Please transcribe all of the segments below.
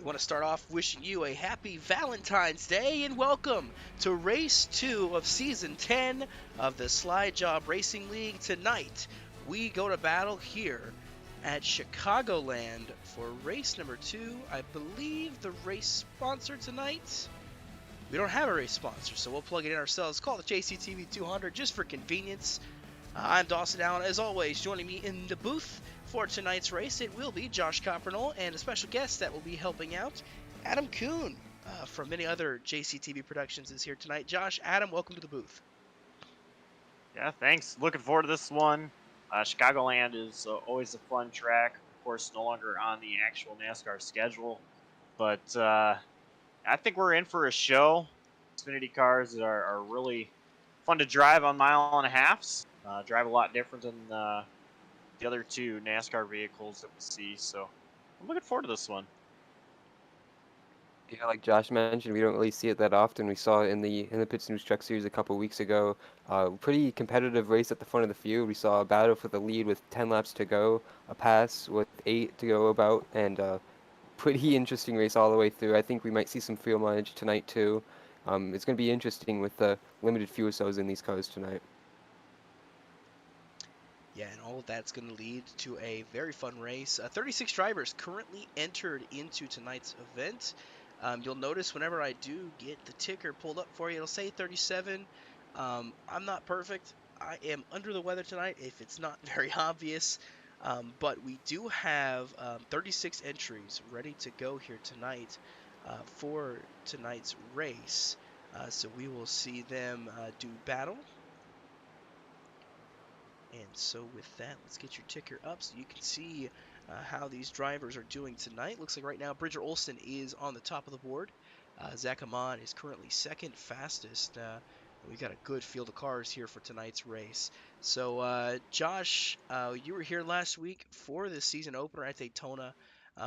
We want to start off wishing you a happy Valentine's Day and welcome to Race 2 of Season 10 of the Jawb Racing League. Tonight, we go to battle here at Chicagoland for race number 2. I believe the race sponsor tonight, we don't have a race sponsor, so we'll plug it in ourselves. Call it JCTV 200 just for convenience. I'm Dawson Allen, as always. Joining me in the booth for tonight's race, it will be Josh Coppernell and a special guest that will be helping out, Adam Kuhn from many other JCTV productions is here tonight. Josh, Adam, welcome to the booth. Yeah, thanks. Looking forward to this one. Chicagoland is always a fun track. Of course, no longer on the actual NASCAR schedule, but I think we're in for a show. Xfinity cars that are really fun to drive on mile and a halves. Drive a lot different than the other two NASCAR vehicles that we see. So I'm looking forward to this one. Yeah, like Josh mentioned, we don't really see it that often. We saw it in the Pits News Truck Series a couple weeks ago. Pretty competitive race at the front of the field. We saw a battle for the lead with 10 laps to go, a pass with 8 to go about, and pretty interesting race all the way through. I think we might see some fuel mileage tonight too. It's going to be interesting with the limited fuel cells in these cars tonight. Yeah, and all of that's going to lead to a very fun race. 36 drivers currently entered into tonight's event. You'll notice whenever I do get the ticker pulled up for you, it'll say 37. I'm not perfect. I am under the weather tonight, if it's not very obvious. But we do have 36 entries ready to go here tonight for tonight's race. So we will see them do battle. And so with that, let's get your ticker up so you can see how these drivers are doing tonight. Looks like right now Bridger Olson is on the top of the board. Zach Amon is currently second fastest. We've got a good field of cars here for tonight's race. So Josh, you were here last week for the season opener at Daytona.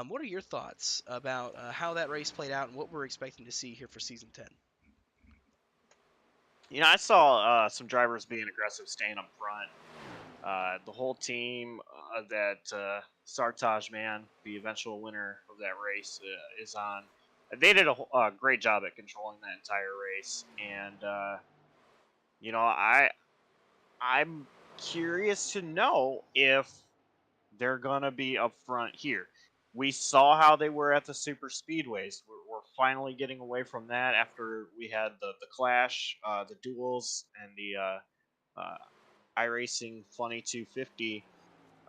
What are your thoughts about how that race played out and what we're expecting to see here for season 10? You know, I saw some drivers being aggressive, staying up front. The whole team that Sartaj Mann, the eventual winner of that race, is on. They did a great job at controlling that entire race, and you know, I'm curious to know if they're gonna be up front here. We saw how they were at the super speedways. We're finally getting away from that after we had the clash, the duels, and the iRacing Funny 250.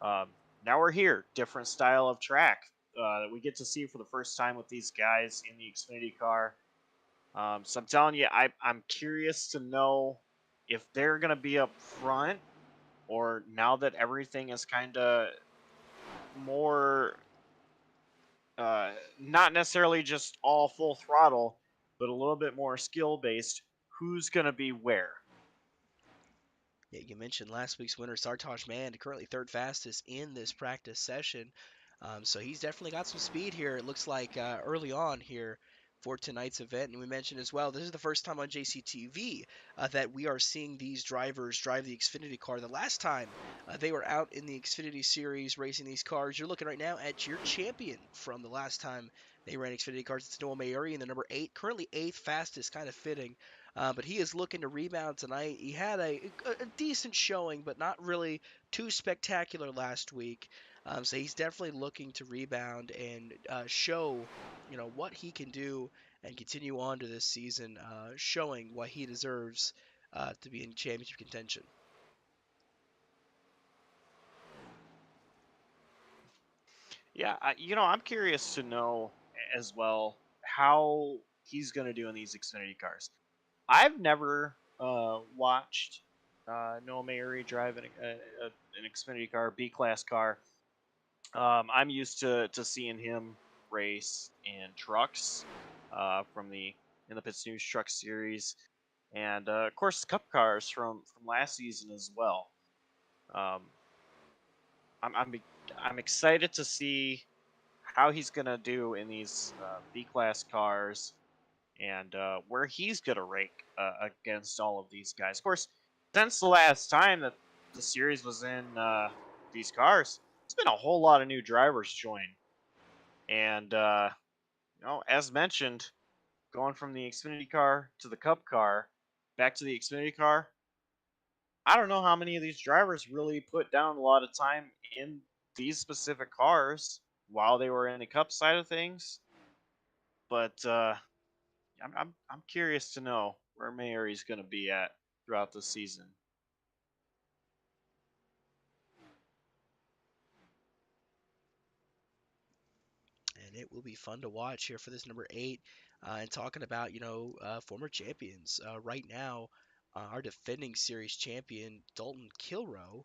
Now we're here, different style of track that we get to see for the first time with these guys in the Xfinity car. So I'm telling you, I'm curious to know if they're going to be up front, or now that everything is kind of more, not necessarily just all full throttle, but a little bit more skill based, who's going to be where. Yeah, you mentioned last week's winner, Sartaj Mann, currently third fastest in this practice session. So he's definitely got some speed here. It looks like early on here for tonight's event. And we mentioned as well, this is the first time on JCTV that we are seeing these drivers drive the Xfinity car. The last time they were out in the Xfinity Series racing these cars, you're looking right now at your champion from the last time they ran Xfinity cars. It's Noah Mayuri in the number 8, currently 8th fastest, kind of fitting. But he is looking to rebound tonight. He had a decent showing, but not really too spectacular last week. So he's definitely looking to rebound and show, what he can do and continue on to this season, showing what he deserves to be in championship contention. Yeah, I'm curious to know as well how he's going to do in these Xfinity cars. I've never watched Noah Mayuri drive an Xfinity car, B-class car. I'm used to seeing him race in trucks in the Pits News Truck Series, and of course Cup cars from last season as well. Um, I'm excited to see how he's gonna do in these B-class cars, and where he's gonna rank against all of these guys. Of course, since the last time that the series was in these cars, there's been a whole lot of new drivers join, and as mentioned, going from the Xfinity car to the Cup car, back to the Xfinity car, I don't know how many of these drivers really put down a lot of time in these specific cars while they were in the Cup side of things. But I'm curious to know where Mary's going to be at throughout the season. And it will be fun to watch here for this number 8. And talking about, former champions. Right now, our defending series champion, Dalton Kilroe,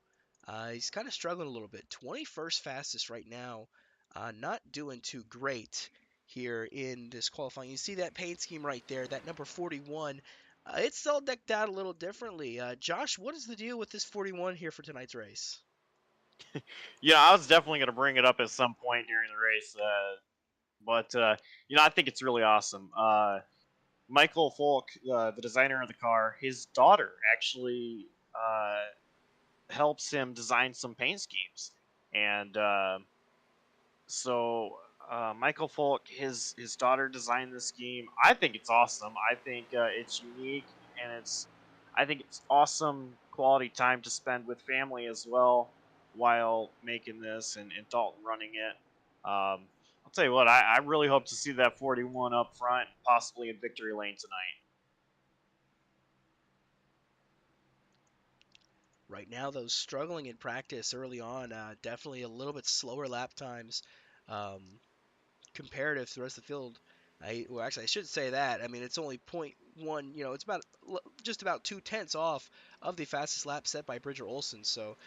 he's kind of struggling a little bit. 21st fastest right now. Not doing too great here in this qualifying. You see that paint scheme right there, that number 41. It's all decked out a little differently. Josh, what is the deal with this 41 here for tonight's race? Yeah, I was definitely going to bring it up at some point during the race. But I think it's really awesome. Michael Folk, the designer of the car, his daughter actually helps him design some paint schemes, and so Michael Folk, his daughter designed this scheme. I think it's awesome. I think it's unique, and I think it's awesome quality time to spend with family as well while making this and Dalton running it. I'll tell you what, I really hope to see that 41 up front, possibly in victory lane tonight. Right now, though, struggling in practice early on, definitely a little bit slower lap times. Um, Comparative to the rest of the field. Actually, I should say that. I mean, it's only point 0.1. It's about just about 2/10 off of the fastest lap set by Bridger Olson. So,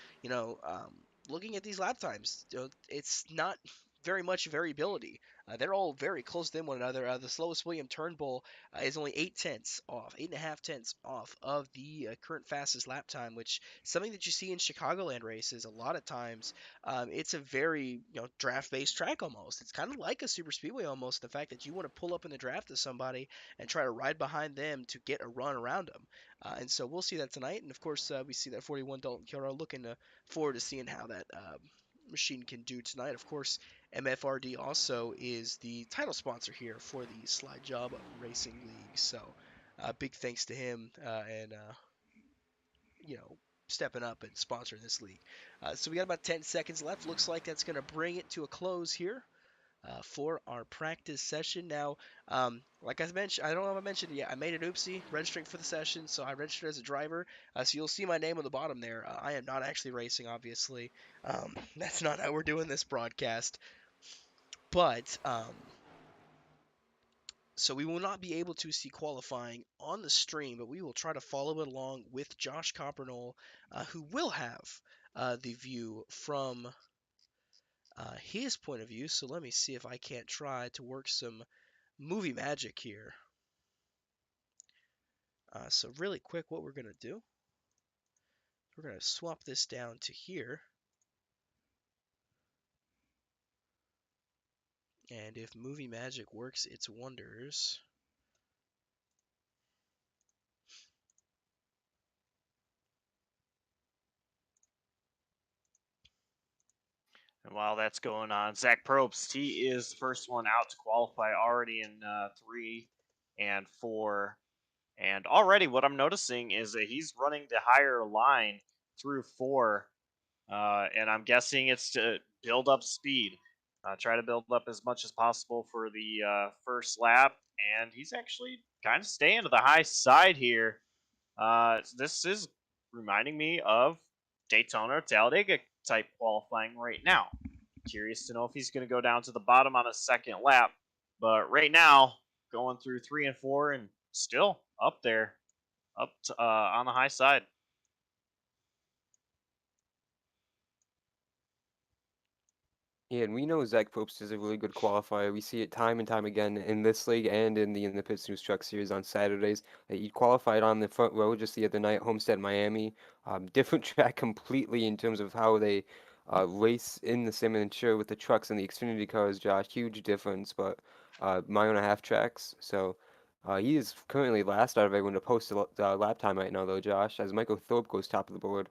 looking at these lap times, it's not very much variability. They're all very close to one another. The slowest William Turnbull is only 8/10 off, 8.5 tenths off of the current fastest lap time, which something that you see in Chicagoland races a lot of times. It's a very draft-based track almost. It's kind of like a super speedway almost. The fact that you want to pull up in the draft to somebody and try to ride behind them to get a run around them. And so we'll see that tonight. And of course, we see that 41 Dalton Kilroe looking forward to seeing how that machine can do tonight. Of course, MFRD also is the title sponsor here for the Jawb Racing League. So big thanks to him and you know, stepping up and sponsoring this league. So we got about 10 seconds left. Looks like that's going to bring it to a close here for our practice session. Now, like I mentioned, I don't know if I mentioned it yet. I made an oopsie registering for the session, so I registered as a driver. So you'll see my name on the bottom there. I am not actually racing, obviously. That's not how we're doing this broadcast. But so we will not be able to see qualifying on the stream, but we will try to follow it along with Josh Coppernol, who will have the view from his point of view. So let me see if I can't try to work some movie magic here. So really quick, what we're going to do, we're going to swap this down to here. And if movie magic works its wonders, And while that's going on, Zach Probst, he is the first one out to qualify already in 3 and 4. And already what I'm noticing is that he's running the higher line through 4. And I'm guessing it's to build up speed. Try to build up as much as possible for the first lap. And he's actually kind of staying to the high side here. This is reminding me of Daytona, Talladega type qualifying right now. Curious to know if he's going to go down to the bottom on a second lap. But right now, going through 3 and 4 and still up there, up to, on the high side. Yeah, and we know Zach Probst is a really good qualifier. We see it time and time again in this league and in the Pits News Truck Series on Saturdays. He qualified on the front row just the other night, Homestead, Miami. Different track completely in terms of how they race in the sim and ensure with the trucks and the Xfinity cars, Josh. Huge difference, but mile and a half tracks. So he is currently last out of everyone to post a lap time right now, though, Josh, as Michael Thorpe goes top of the board.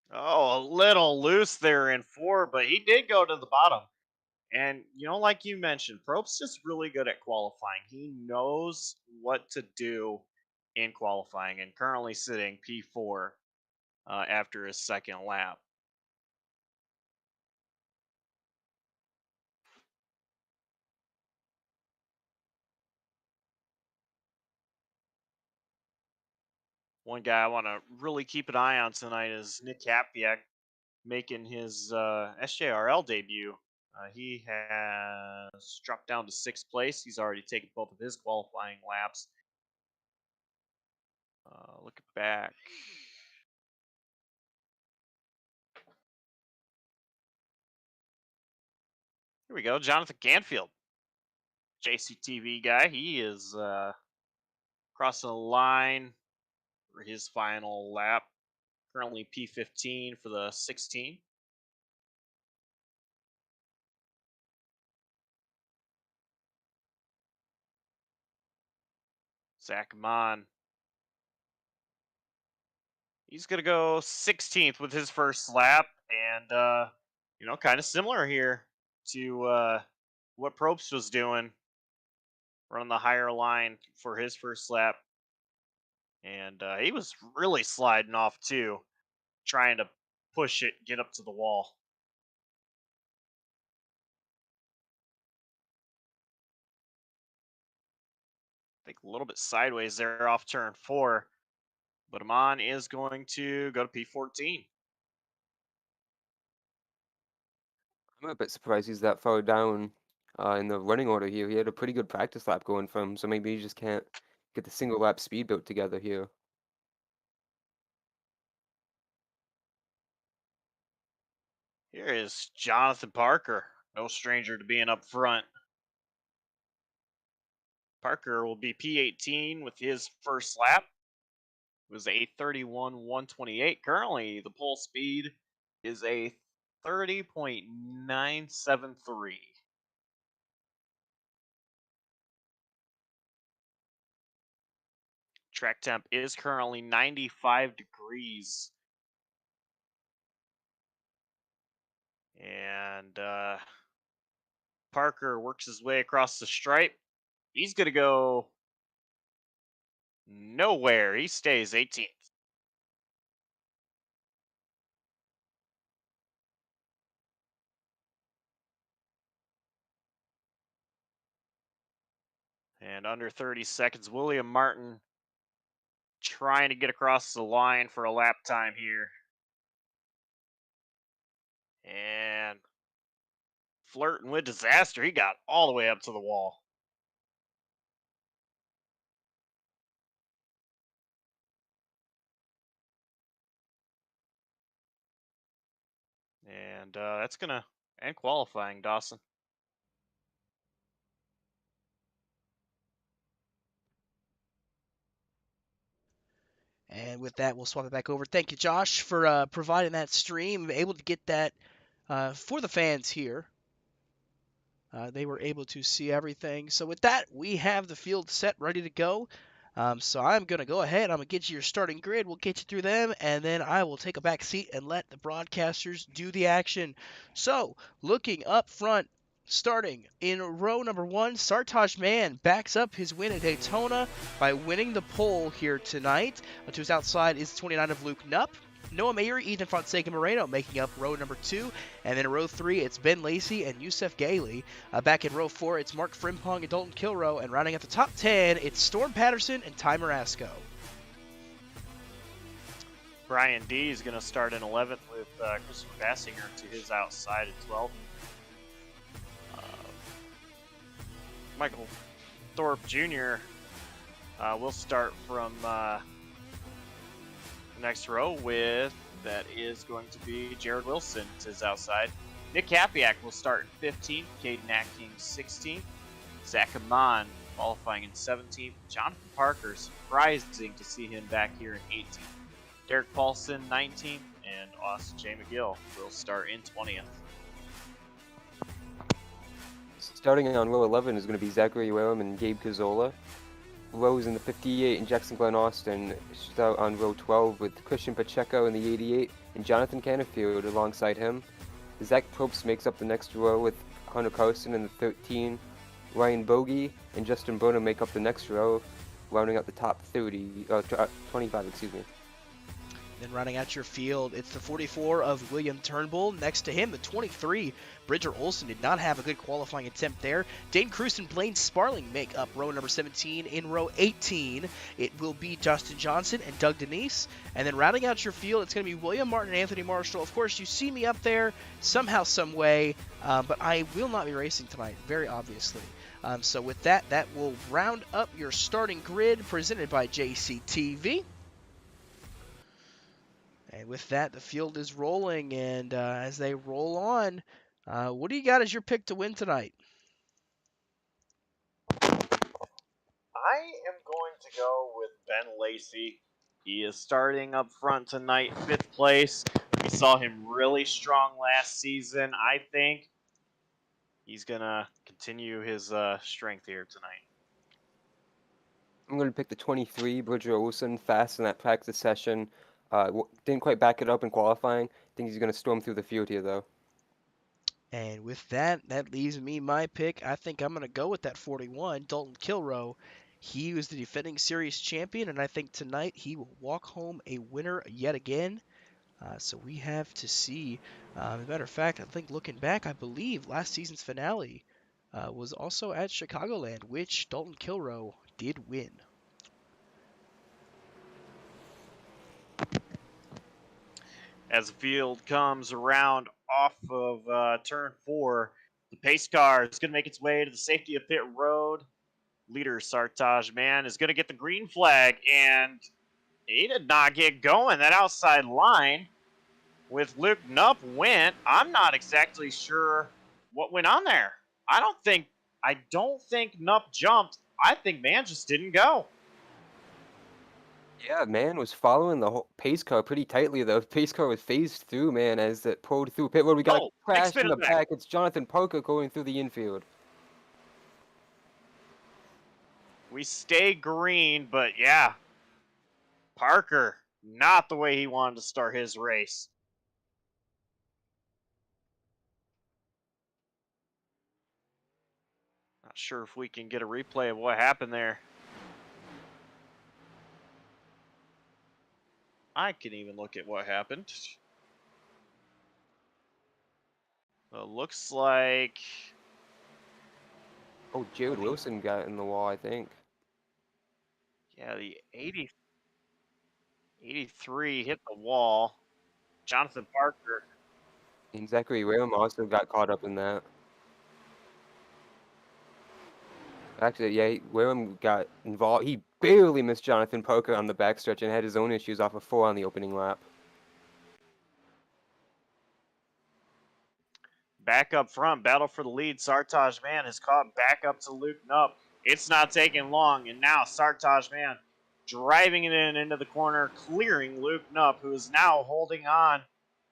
Oh, a little loose there in 4, but he did go to the bottom. And, like you mentioned, Probst's just really good at qualifying. He knows what to do in qualifying and currently sitting P4 after his second lap. One guy I want to really keep an eye on tonight is Nick Kapiak making his SJRL debut. He has dropped down to 6th place. He's already taken both of his qualifying laps. Look back. Here we go. Jonathan Canfield, JCTV guy. He is crossing the line for his final lap. Currently P15 for the 16. Sartaj Mann. He's going to go 16th with his first lap. And, kind of similar here to what Probst was doing. Running the higher line for his first lap. And he was really sliding off, too. Trying to push it, get up to the wall. I think a little bit sideways there off turn 4. But Amon is going to go to P14. I'm a bit surprised he's that far down in the running order here. He had a pretty good practice lap going for him, so maybe he just can't get the single lap speed built together here. Here is Jonathan Parker, no stranger to being up front. Parker will be P18 with his first lap. It was a 31.128. Currently, the pole speed is a 30.973. Track temp is currently 95 degrees. And Parker works his way across the stripe. He's going to go nowhere. He stays 18th. And under 30 seconds, William Martin trying to get across the line for a lap time here. And flirting with disaster. He got all the way up to the wall. And that's going to end qualifying, Dawson. And with that, we'll swap it back over. Thank you, Josh, for providing that stream. Able to get that for the fans here. They were able to see everything. So with that, we have the field set, ready to go. So I'm going to go ahead. I'm going to get you your starting grid. We'll get you through them, and then I will take a back seat and let the broadcasters do the action. So looking up front, starting in row number 1, Sartaj Mann backs up his win at Daytona by winning the pole here tonight. To his outside is 29 of Luke Knupp. Noah Mayer, Ethan Fonseca Moreno making up row number 2. And then in row 3, it's Ben Lacey and Yusef Gailey. Back in row 4, it's Mark Frimpong and Dalton Kilroe. And rounding out the top 10, it's Storm Patterson and Ty Marasco. Brian D is going to start in 11th with Christopher Bassinger to his outside at 12th. Michael Thorpe Jr. Will start from the next row with, that is going to be Jared Wilson to his outside. Nick Kapiak will start in 15th, Caden Atkins 16th, Zach Amon qualifying in 17th, Jonathan Parker, surprising to see him back here in 18th, Derek Paulson 19th, and Austin J. McGill will start in 20th. Starting on row 11 is going to be Zachary Wareham and Gabe Cazzola. Rows in the 58 and Jackson Glenn Austin start on row 12 with Christian Pacheco in the 88 and Jonathan Canfield alongside him. Zach Probst makes up the next row with Connor Carson in the 13. Ryan Bogey and Justin Burnham make up the next row, rounding out the top 25, excuse me. Then rounding out your field, it's the 44 of William Turnbull. Next to him, the 23, Bridger Olson did not have a good qualifying attempt there. Dane Cruz and Blaine Sparling make up row number 17. In row 18, it will be Justin Johnson and Doug Denise. And then rounding out your field, it's going to be William Martin and Anthony Marshall. Of course, you see me up there somehow, some way, but I will not be racing tonight, very obviously. So with that will round up your starting grid presented by JCTV. And with that, the field is rolling, and as they roll on, what do you got as your pick to win tonight? I am going to go with Ben Lacey. He is starting up front tonight, 5th place. We saw him really strong last season. I think he's going to continue his strength here tonight. I'm going to pick the 23, Bridger Olson, fast in that practice session. Didn't quite back it up in qualifying. I think he's going to storm through the field here, though. And with that leaves me my pick. I think I'm going to go with that 41, Dalton Kilroe. He was the defending series champion, and I think tonight he will walk home a winner yet again. So we have to see. As a matter of fact, I think looking back, I believe last season's finale was also at Chicagoland, which Dalton Kilroe did win. As the field comes around off of turn 4, the pace car is going to make its way to the safety of pit road. Leader Sartaj Mann is going to get the green flag, and he did not get going. That outside line with Luke Knupp went. I'm not exactly sure what went on there. I don't think Knupp jumped. I think Mann just didn't go. Yeah, Mann was following the whole pace car pretty tightly, though. The pace car was phased through, man, as it pulled through pit road. We got a crash in the back. It's Jonathan Parker going through the infield. We stay green, but yeah, Parker, not the way he wanted to start his race. Not sure if we can get a replay of what happened there. I can even look at what happened. Looks like... Oh, Jared Wilson got in the wall, I think. Yeah, the 83 hit the wall. Jonathan Parker. And Zachary Wareham also got caught up in that. Actually, yeah, Wareham got involved. He barely missed Jonathan Parker on the backstretch and had his own issues off of 4 on the opening lap. Back up front, battle for the lead. Sartaj Mann has caught back up to Luke Knupp. It's not taking long, and now Sartaj Mann driving it into the corner, clearing Luke Knupp, who is now holding on,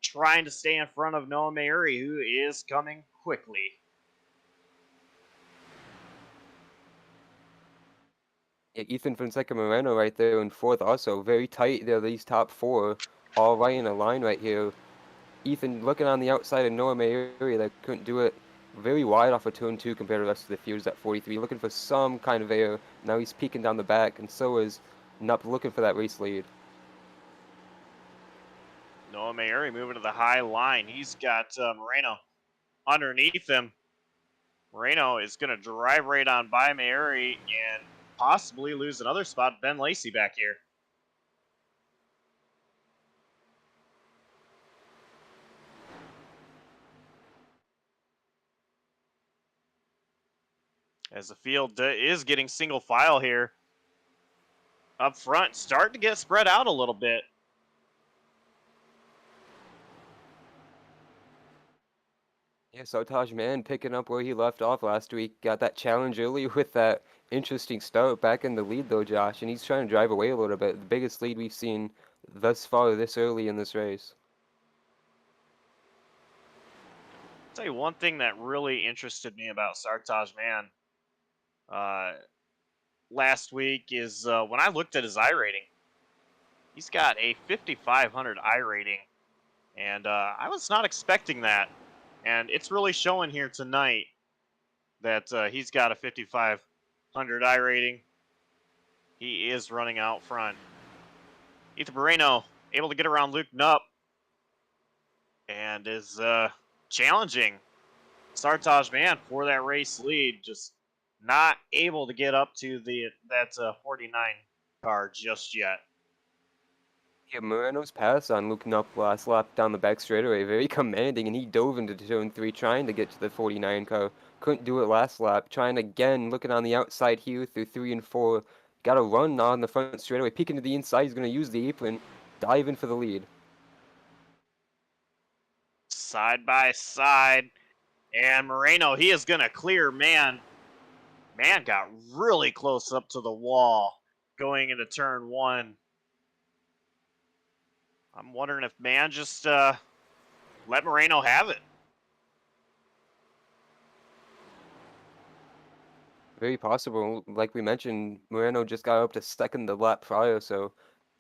trying to stay in front of Noah Mayuri, who is coming quickly. Yeah, Ethan Fonseca Moreno right there in 4th also. Very tight there, these top 4, all right in a line right here. Ethan looking on the outside of Noah Mayuri that couldn't do it. Very wide off of turn 2 compared to the rest of the fields at 43. Looking for some kind of air. Now he's peeking down the back, and so is Knupp looking for that race lead. Noah Mayuri moving to the high line. He's got Moreno underneath him. Moreno is going to drive right on by Mayuri and possibly lose another spot. Ben Lacey back here. As the field is getting single file here. Up front, starting to get spread out a little bit. Yeah, Sartaj Mann picking up where he left off last week. Got that challenge early with that interesting start back in the lead, though, Josh. And he's trying to drive away a little bit. The biggest lead we've seen thus far this early in this race. I'll tell you one thing that really interested me about Sartaj Mann last week is when I looked at his iRating. He's got a 5,500 iRating, and I was not expecting that. And it's really showing here tonight. that he's got a 5,500 I rating. He is running out front. Ethan Moreno able to get around Luke Knupp and is challenging Sartaj Mann for that race lead. Just not able to get up to that 49 car just yet. Yeah, Moreno's pass on Luke Knupp last lap down the back straightaway, very commanding, and he dove into turn 3 trying to get to the 49 car. Couldn't do it last lap. Trying again, looking on the outside here through 3 and 4. Got a run on the front straightaway, peeking to the inside. He's going to use the apron, dive in for the lead. Side by side, and Moreno, he is going to clear Mann. Mann got really close up to the wall going into turn 1. I'm wondering if Mann just let Moreno have it. Very possible. Like we mentioned, Moreno just got up to second the lap prior, so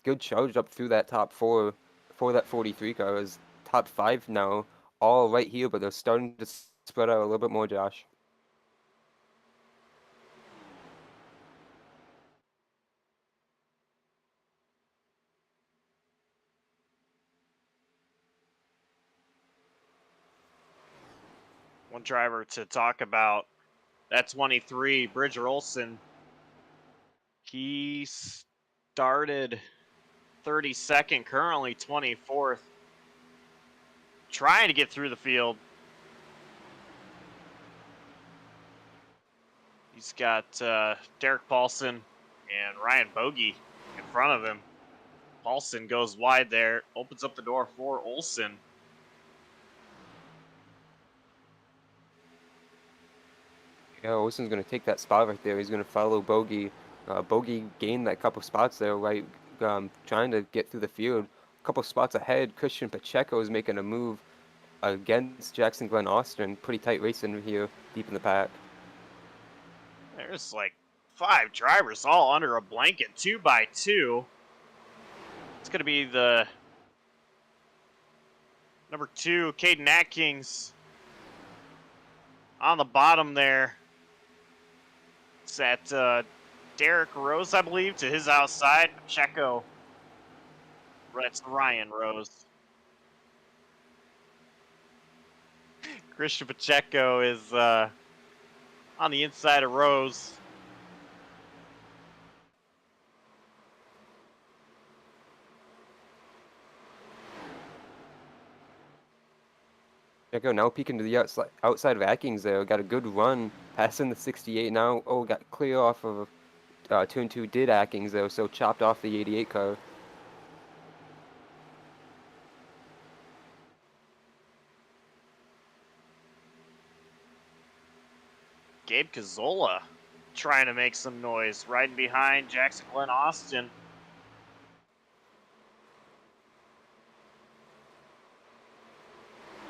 good charge up through that top 4 for that 43 car. Is top 5 now, all right here, but they're starting to spread out a little bit more, Josh. One driver to talk about, that 23, Bridger Olson. He started 32nd, currently 24th. Trying to get through the field. He's got Derek Paulson and Ryan Bogey in front of him. Paulson goes wide there, opens up the door for Olson. Yeah, Olson's going to take that spot right there. He's going to follow Bogey. Bogey gained that couple spots there, right, trying to get through the field. A couple spots ahead, Christian Pacheco is making a move against Jackson Glen Austin. Pretty tight racing here, deep in the pack. There's like 5 drivers all under a blanket, 2 by 2. It's going to be the number 2, Caden Atkins, on the bottom there. It's at Derek Rose, I believe, to his outside. Pacheco. That's Ryan Rose. Christian Pacheco is on the inside of Rose. Pacheco now peeking to the outside of Atkins there. Got a good run, passing the 68 now. Oh, got clear off of turn 2 did Atkins though, so chopped off the 88 car. Gabe Cazzola trying to make some noise, riding behind Jackson Glen Austin.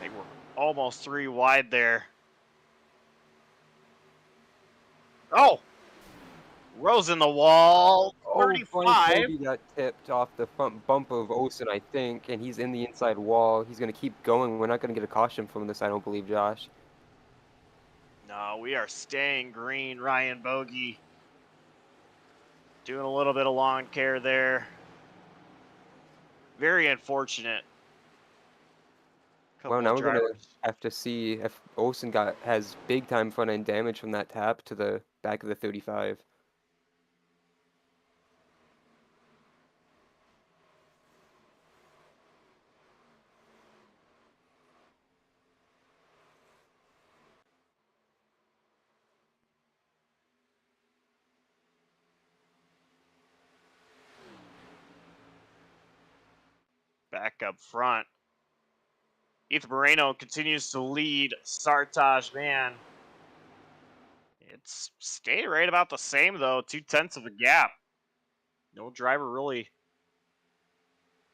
They were almost 3 wide there. Oh! Rose in the wall, 35. Bogey got tipped off the front bumper of Olsen, I think, and he's in the inside wall. He's going to keep going. We're not going to get a caution from this, I don't believe, Josh. No, we are staying green. Ryan Bogey doing a little bit of lawn care there. Very unfortunate. Well, now we're going to have to see if Olsen has big time front end damage from that tap to the back of the 35. Back up front. Ethan Moreno continues to lead Sartaj Mann. It's stayed right about the same, though. 0.2 of a gap. No driver really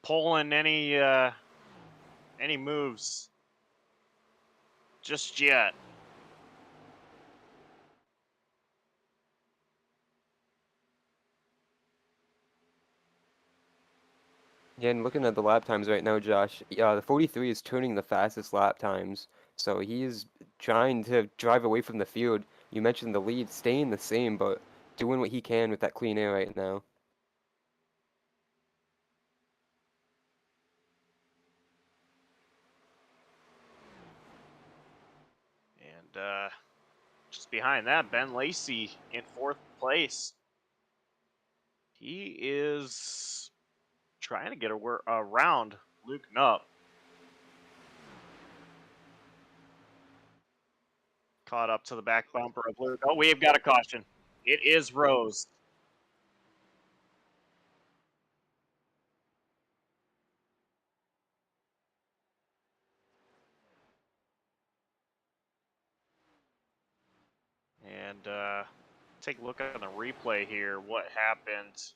pulling any moves just yet. Yeah, and looking at the lap times right now, Josh, the 43 is turning the fastest lap times, so he is trying to drive away from the field. you mentioned the lead staying the same, but doing what he can with that clean air right now. And just behind that, Ben Lacey in 4th place. He is trying to get around Luke Nupp. Caught up to the back bumper of Luke. Oh, we've got a caution. It is Rose. And take a look at the replay here. What happened?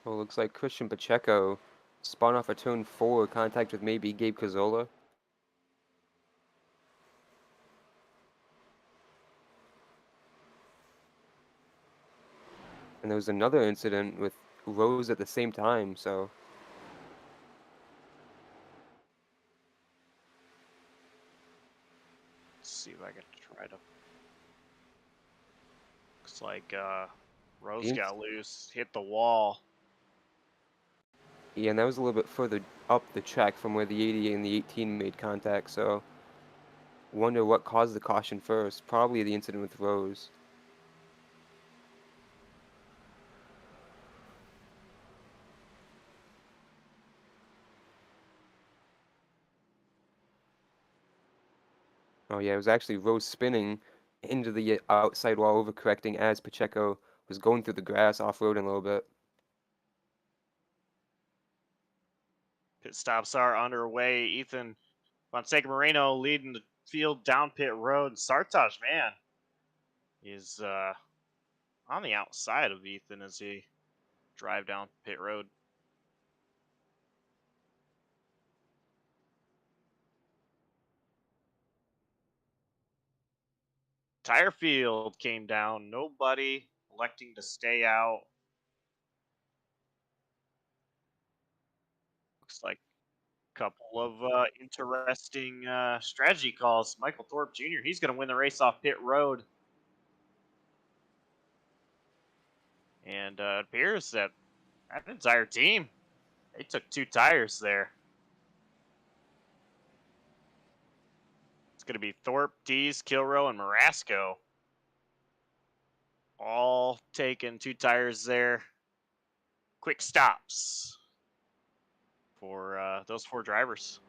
Well, looks like Christian Pacheco spun off a turn 4, contact with maybe Gabe Cazzola. And there was another incident with Rose at the same time, so Let's see if I can try to. Looks like Rose got loose, hit the wall. yeah, and that was a little bit further up the track from where the 80 and the 18 made contact, so wonder what caused the caution first. Probably the incident with Rose. Oh yeah, it was actually Rose spinning into the outside wall, overcorrecting as Pacheco was going through the grass, off-roading a little bit. Pit stops are underway. Ethan Fonseca Moreno leading the field down pit road. Sartaj Mann is on the outside of Ethan as he drive down pit road. Tire field came down. Nobody electing to stay out. Looks like a couple of interesting strategy calls. Michael Thorpe Jr., he's going to win the race off pit road. And it appears that entire team, they took 2 tires there. It's going to be Thorpe, Dees, Kilroe, and Marasco. All taking 2 tires there. Quick stops for those 4 drivers.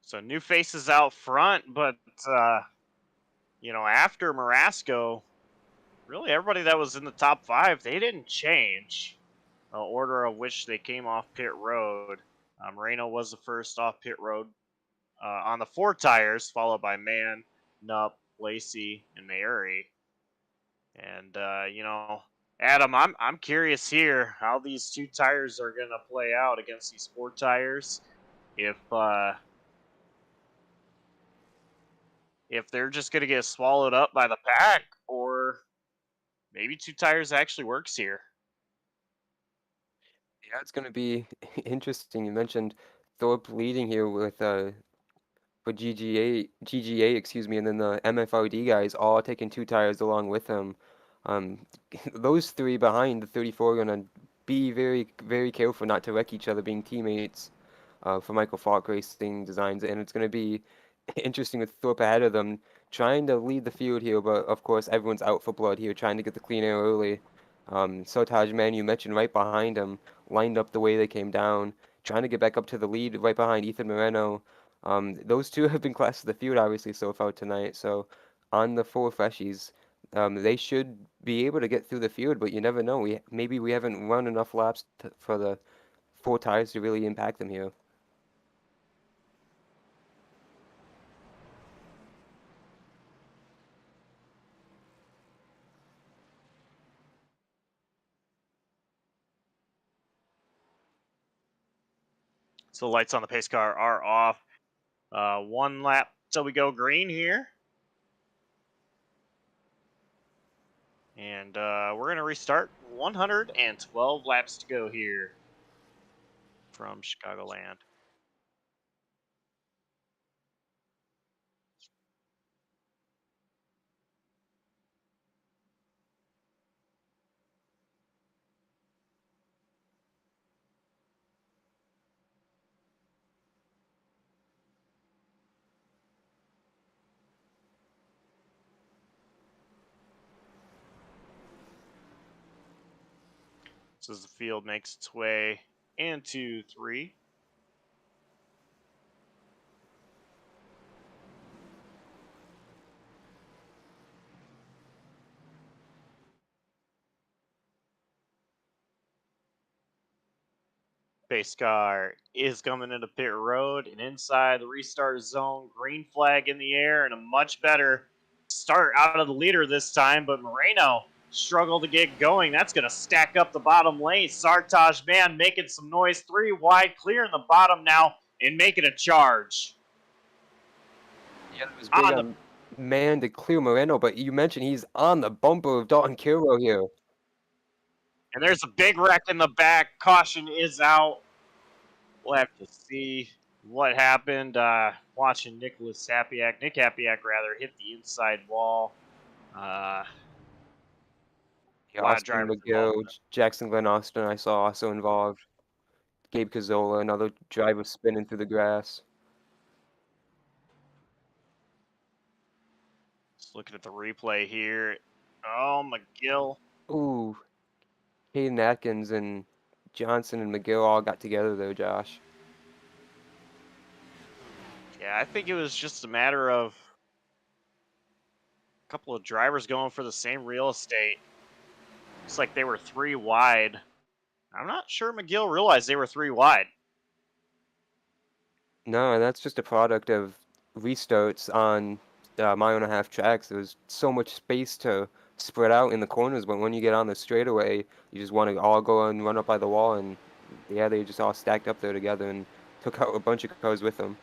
So new faces out front, but after Marasco, really everybody that was in the top 5, they didn't change the order of which they came off pit road. Moreno was the first off pit road on the 4 tires, followed by Mann, Nupp, Lacey, and Mayuri. And Adam, I'm curious here how these 2 tires are gonna play out against these 4 tires. If they're just gonna get swallowed up by the pack, or maybe 2 tires actually works here. Yeah, it's going to be interesting. You mentioned Thorpe leading here with for GGA, excuse me, and then the MFRD guys all taking 2 tires along with him. Um, those 3 behind the 34 are going to be very, very careful not to wreck each other, being teammates for Michael Falk Racing Designs, and it's going to be interesting with Thorpe ahead of them, trying to lead the field here, but of course everyone's out for blood here, trying to get the clean air early. Sartaj Mann, you mentioned right behind him, lined up the way they came down, trying to get back up to the lead right behind Ethan Moreno. Those 2 have been class of the field, obviously, so far tonight. So on the 4 freshies, they should be able to get through the field, but you never know. Maybe we haven't run enough laps for the 4 tires to really impact them here. So the lights on the pace car are off. 1 lap till we go green here. And we're going to restart. 112 laps to go here from Chicagoland. So as the field makes its way into 3. Pace car is coming into pit road and inside the restart zone. Green flag in the air and a much better start out of the leader this time, but Moreno struggled to get going. That's going to stack up the bottom lane. Sartaj Mann making some noise. 3 wide, clearing the bottom now and making a charge. Yeah, it was big on Man to clear Moreno, but you mentioned he's on the bumper of Dalton Kilroe here. And there's a big wreck in the back. Caution is out. We'll have to see what happened. Watching Nick Hapiak rather, hit the inside wall. Yeah, A lot of Austin drivers McGill, involved. Jackson Glenn Austin, I saw also involved. Gabe Cazola, another driver spinning through the grass. Just looking at the replay here. Oh, McGill. Ooh, Hayden Atkins and Johnson and McGill all got together though, Josh. Yeah, I think it was just a matter of a couple of drivers going for the same real estate. Looks like they were 3 wide. I'm not sure McGill realized they were 3 wide. No, and that's just a product of restarts on mile and a half tracks. There was so much space to spread out in the corners, but when you get on the straightaway, you just want to all go and run up by the wall, and yeah, they just all stacked up there together and took out a bunch of cars with them.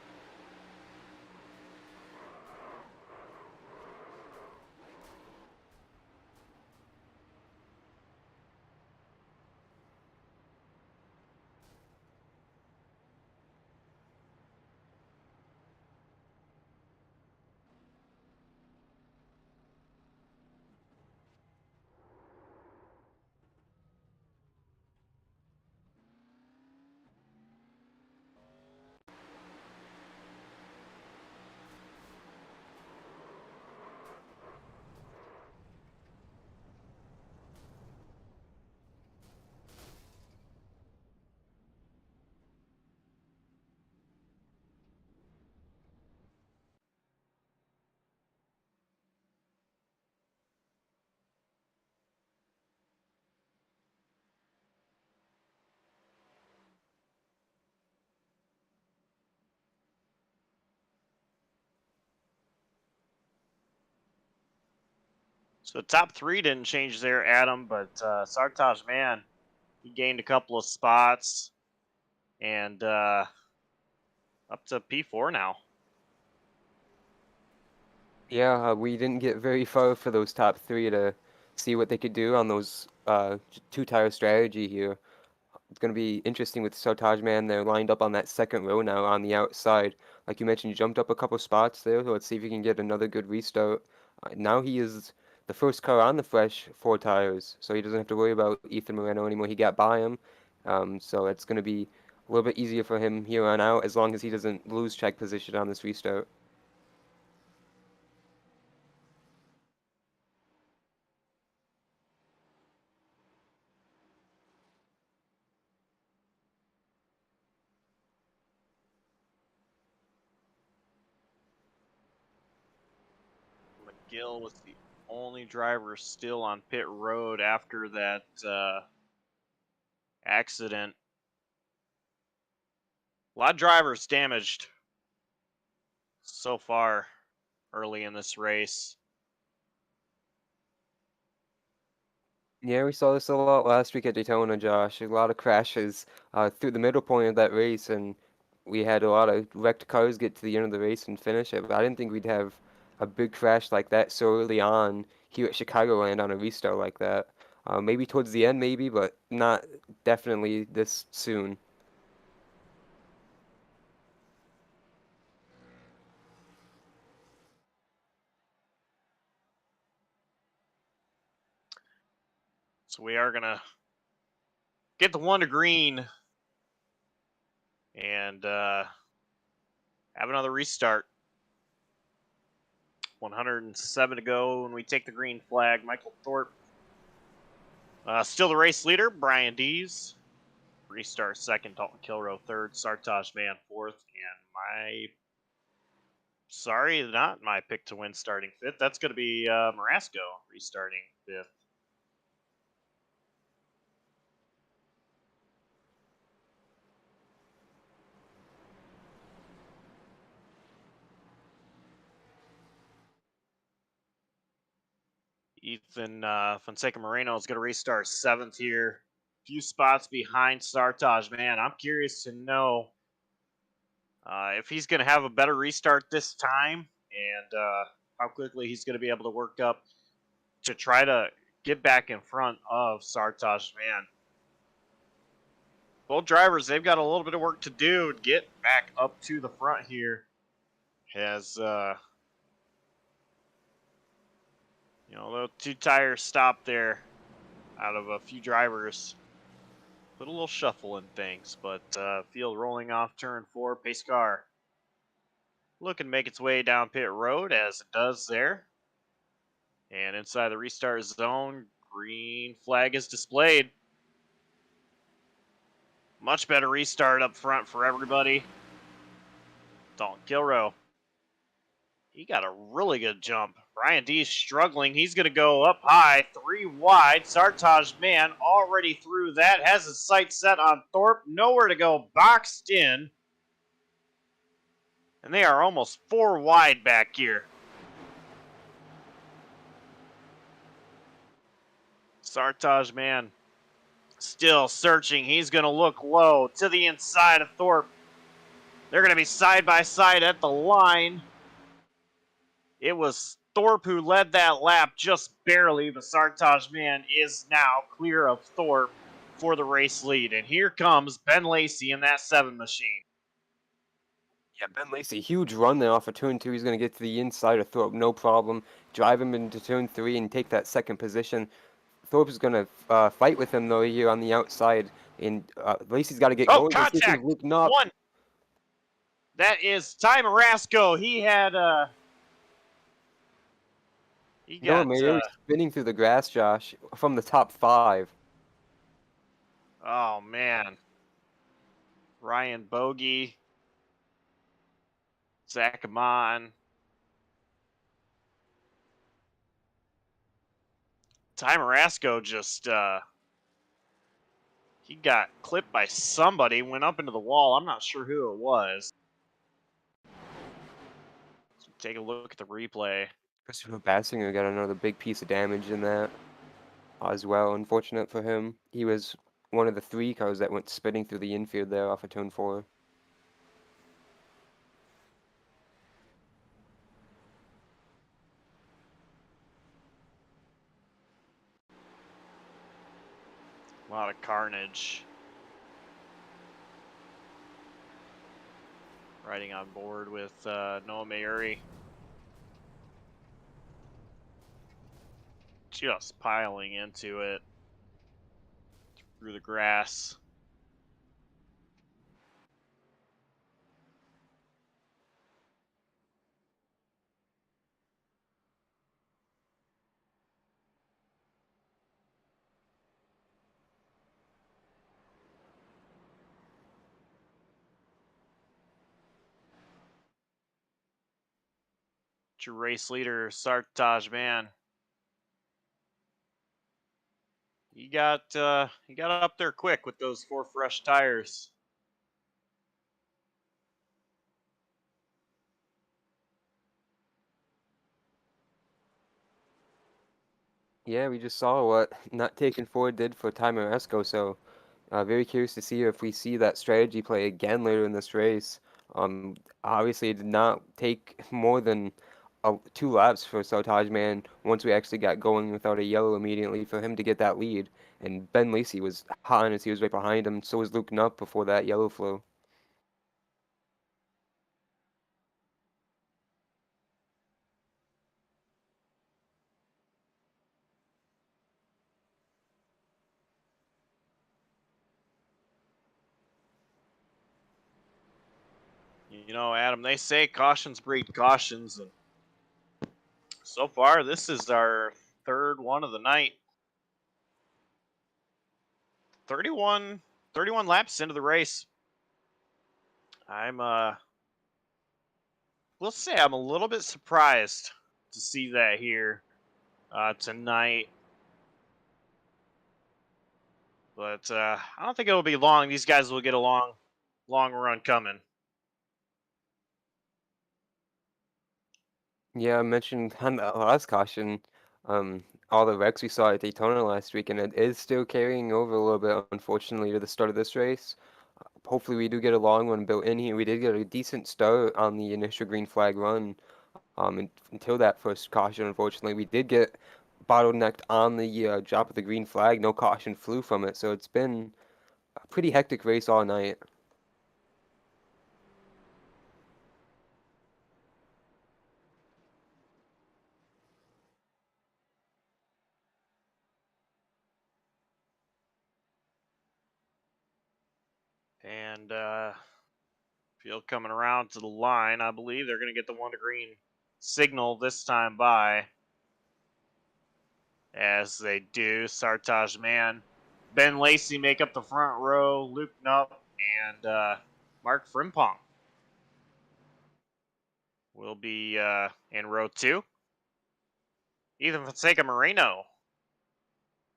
So top 3 didn't change there, Adam, but Sartaj Mann, he gained a couple of spots and up to P4 now. Yeah, we didn't get very far for those top 3 to see what they could do on those two-tire strategy here. It's going to be interesting with Sartaj Man. They're lined up on that second row now on the outside. Like you mentioned, you jumped up a couple spots there. So let's see if he can get another good restart. Now he is the first car on the fresh 4 tires, so he doesn't have to worry about Ethan Moreno anymore. He got by him, so it's going to be a little bit easier for him here on out as long as he doesn't lose track position on this restart. McGill was the only driver still on pit road after that accident. A lot of drivers damaged so far early in this race. Yeah, we saw this a lot last week at Daytona, Josh. A lot of crashes through the middle point of that race, and we had a lot of wrecked cars get to the end of the race and finish it, but I didn't think we'd have a big crash like that so early on here at Chicagoland on a restart like that. Maybe towards the end, maybe, but not definitely this soon. So we are gonna get the one to green and have another restart. 107 to go when we take the green flag. Michael Thorpe still the race leader. Brian Dees. Restart second. Dalton Kilroe third. Sartaj Mann fourth. And not my pick to win starting fifth. That's going to be Marasco restarting fifth. Ethan Fonseca Moreno is going to restart seventh here. Few spots behind Sartaj Mann. I'm curious to know if he's going to have a better restart this time and how quickly he's going to be able to work up to try to get back in front of Sartaj Mann. Both drivers, they've got a little bit of work to do to get back up to the front here. As the two tires stopped there out of a few drivers. Put a little shuffle in things, but field rolling off turn 4. Pace car looking to make its way down pit road as it does there. And inside the restart zone, green flag is displayed. Much better restart up front for everybody. Dalton Kilroe. He got a really good jump. Brian D is struggling. He's going to go up high, 3 wide. Sartaj Mann already through that. Has his sights set on Thorpe. Nowhere to go. Boxed in. And they are almost 4 wide back here. Sartaj Mann still searching. He's going to look low to the inside of Thorpe. They're going to be side by side at the line. It was Thorpe who led that lap just barely, but Sartaj Mann is now clear of Thorpe for the race lead. And here comes Ben Lacey in that 7 machine. Yeah, Ben Lacey, huge run there off of turn 2. He's going to get to the inside of Thorpe, no problem. Drive him into turn 3 and take that second position. Thorpe is going to fight with him, though, here on the outside. And Lacey's got to get going. Contact! One. That is Ty Marasco. He had... Mayuri spinning through the grass, Josh, from the top 5. Oh, man. Ryan Bogey. Zach Amon. Ty Marasco just... he got clipped by somebody, went up into the wall. I'm not sure who it was. So take a look at the replay. Christopher Bassinger got another big piece of damage in that as well. Unfortunate for him. He was one of the 3 cars that went spinning through the infield there off of turn 4. A lot of carnage. Riding on board with Noah Mayuri. Just piling into it through the grass. Your race leader, Sartaj Mann. He got up there quick with those 4 fresh tires. Yeah, we just saw what not taking forward did for Ty Marasco, so Very curious to see if we see that strategy play again later in this race. Obviously, it did not take more than 2 laps for Sartaj Mann once we actually got going without a yellow immediately for him to get that lead. And Ben Lacey was hot as he was right behind him. So was Luke Nupp before that yellow flew. You know, Adam, they say cautions breed cautions, and so far this is our third one of the night. 31 laps into the race. We'll say I'm a little bit surprised to see that here tonight. But I don't think it'll be long. These guys will get a long run coming. Yeah, I mentioned on the last caution, all the wrecks we saw at Daytona last week, and it is still carrying over a little bit, unfortunately, to the start of this race. Hopefully, we do get a long one built in here. We did get a decent start on the initial green flag run. Until that first caution, unfortunately, we did get bottlenecked on the drop of the green flag. No caution flew from it, so it's been a pretty hectic race all night. And field coming around to the line. I believe they're going to get the 1 to green signal this time by. As they do, Sartaj Mann, Ben Lacey make up the front row, Luke Nupp, and Mark Frimpong will be in row 2. Ethan Fonseca Moreno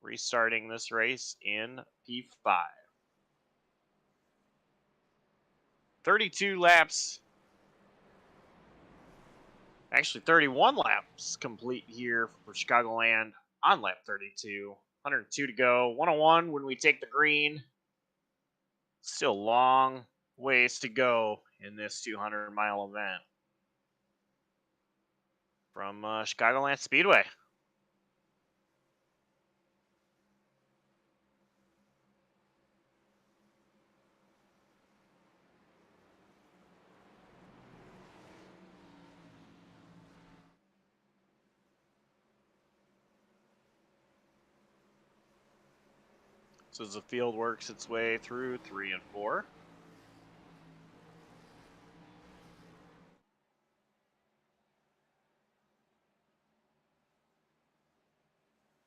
restarting this race in P5. 32 laps, actually 31 laps complete here for Chicagoland on lap 32. 102 to go. 101 when we take the green. Still long ways to go in this 200-mile event from Chicagoland Speedway. So as the field works its way through 3 and 4.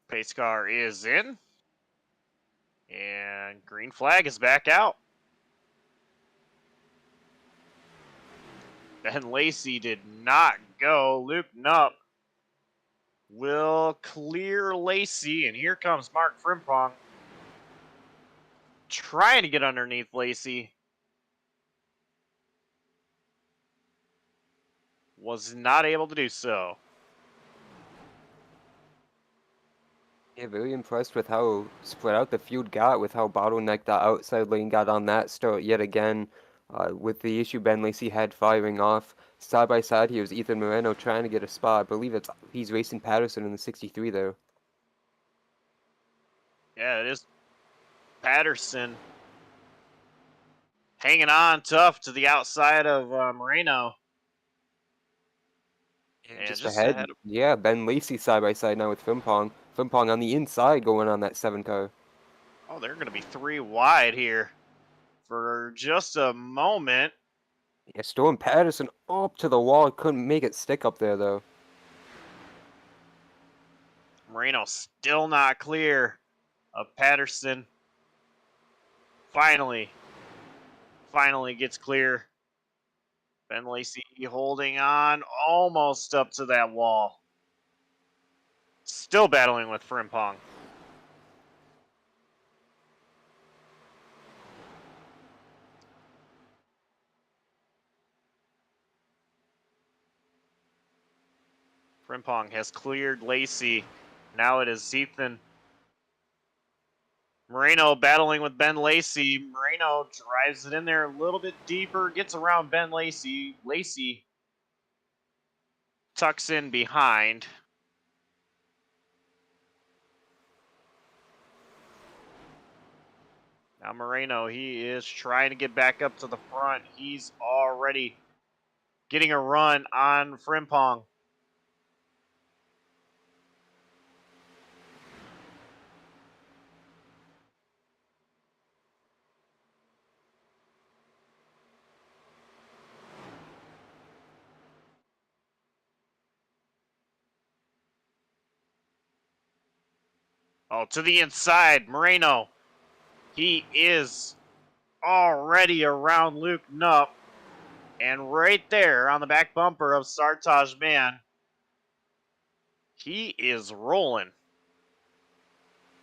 Pace car is in. And green flag is back out. Ben Lacey did not go. Luke Nupp will clear Lacey. And here comes Mark Frimpong trying to get underneath Lacey. Was not able to do so. Yeah, very impressed with how spread out the field got, with how bottlenecked the outside lane got on that start yet again. With the issue Ben Lacey had firing off side by side, here was Ethan Moreno trying to get a spot. I believe he's racing Patterson in the 63 there. Yeah, it is Patterson hanging on tough to the outside of Moreno. And just ahead ahead, yeah, Ben Lacey side by side now with Frimpong. Frimpong on the inside going on that 7 car. Oh, they're going to be 3 wide here for just a moment. Yeah, Storm Patterson up to the wall, couldn't make it stick up there though. Moreno still not clear of Patterson. Finally gets clear. Ben Lacey holding on almost up to that wall. Still battling with Frimpong. Frimpong has cleared Lacey. Now it is Ethan Moreno battling with Ben Lacey. Moreno drives it in there a little bit deeper, gets around Ben Lacey. Lacey tucks in behind. Now Moreno, he is trying to get back up to the front. He's already getting a run on Frimpong. Oh, to the inside, Moreno. He is already around Luke Knupp. And right there on the back bumper of Sartaj Mann, he is rolling.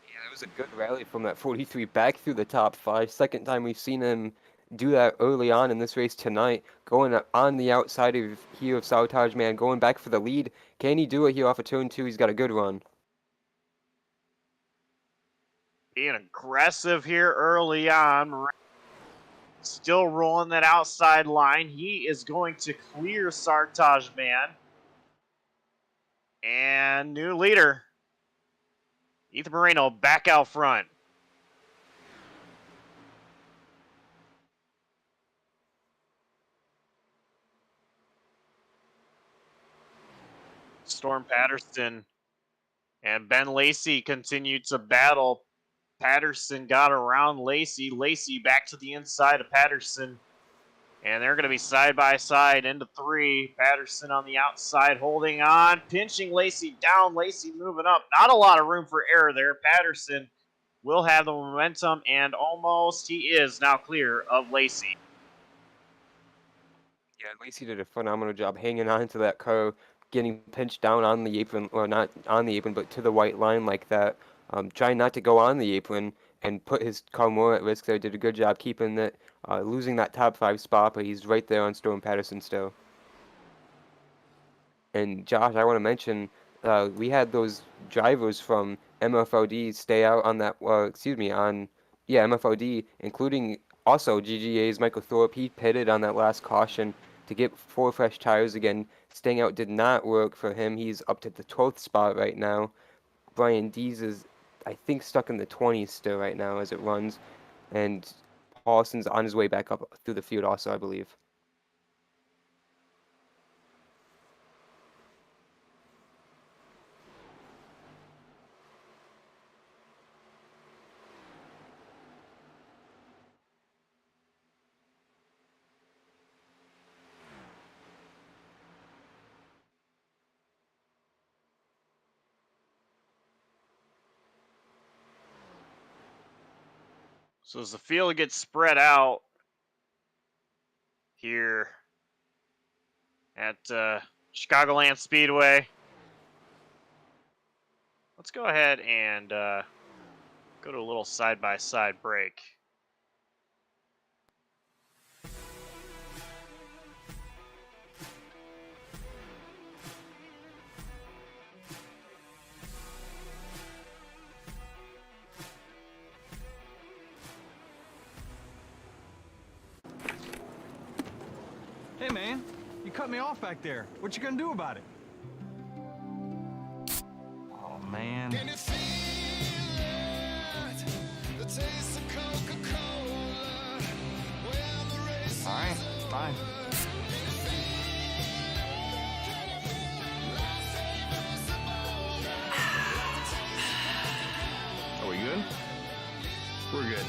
Yeah, it was a good rally from that 43 back through the top 5. Second time we've seen him do that early on in this race tonight, going on the outside of here of Sartaj Mann, going back for the lead. Can he do it here off of turn 2? He's got a good run. Being aggressive here early on. Still rolling that outside line. He is going to clear Sartaj Mann. And new leader, Ethan Moreno, back out front. Storm Patterson and Ben Lacey continue to battle. Patterson got around Lacey. Lacey back to the inside of Patterson. And they're going to be side by side into 3. Patterson on the outside holding on, pinching Lacey down. Lacey moving up. Not a lot of room for error there. Patterson will have the momentum, and almost he is now clear of Lacey. Yeah, Lacey did a phenomenal job hanging on to that car, getting pinched down on the apron, or not on the apron, but to the white line like that. Trying not to go on the apron and put his car more at risk there. Did a good job keeping it, losing that top 5 spot, but he's right there on Storm Patterson still. And Josh, I want to mention, we had those drivers from MFRD stay out on that, MFRD, including also GGA's Michael Thorpe. He pitted on that last caution to get 4 fresh tires again. Staying out did not work for him. He's up to the 12th spot right now. Brian Dees is, I think, stuck in the 20s still right now as it runs. And Paulson's on his way back up through the field also, I believe. So as the field gets spread out here at Chicagoland Speedway, let's go ahead and go to a little side-by-side break. Hey, man, you cut me off back there. What you gonna do about it? Oh, man. Can you feel it? The taste of Coca-Cola. When the race All right, is over. fine. Are we good? We're good.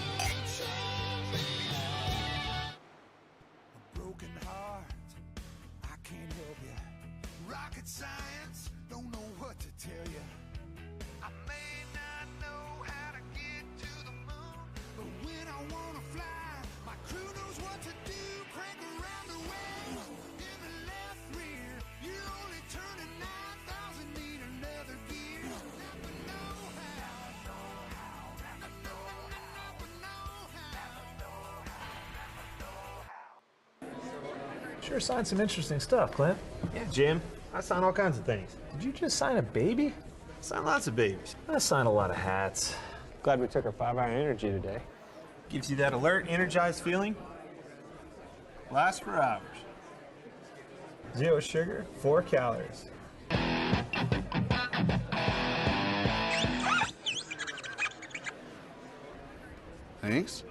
Broken heart, I can't help you. Rocket science, don't know what to tell you. I may not know how to get to the moon, but when I wanna fly, my crew knows what to do. Crank around the wheel in the left rear. You're only turning 9,000, need another gear. Never know how. Never know how. Never know how. Sure signed some interesting stuff, Clint. Yeah, Jim. I sign all kinds of things. Did you just sign a baby? I sign lots of babies. I signed a lot of hats, Glad we took our 5-hour energy today. Gives you that alert, energized feeling. Lasts for hours. 0 sugar, 4 calories. Thanks.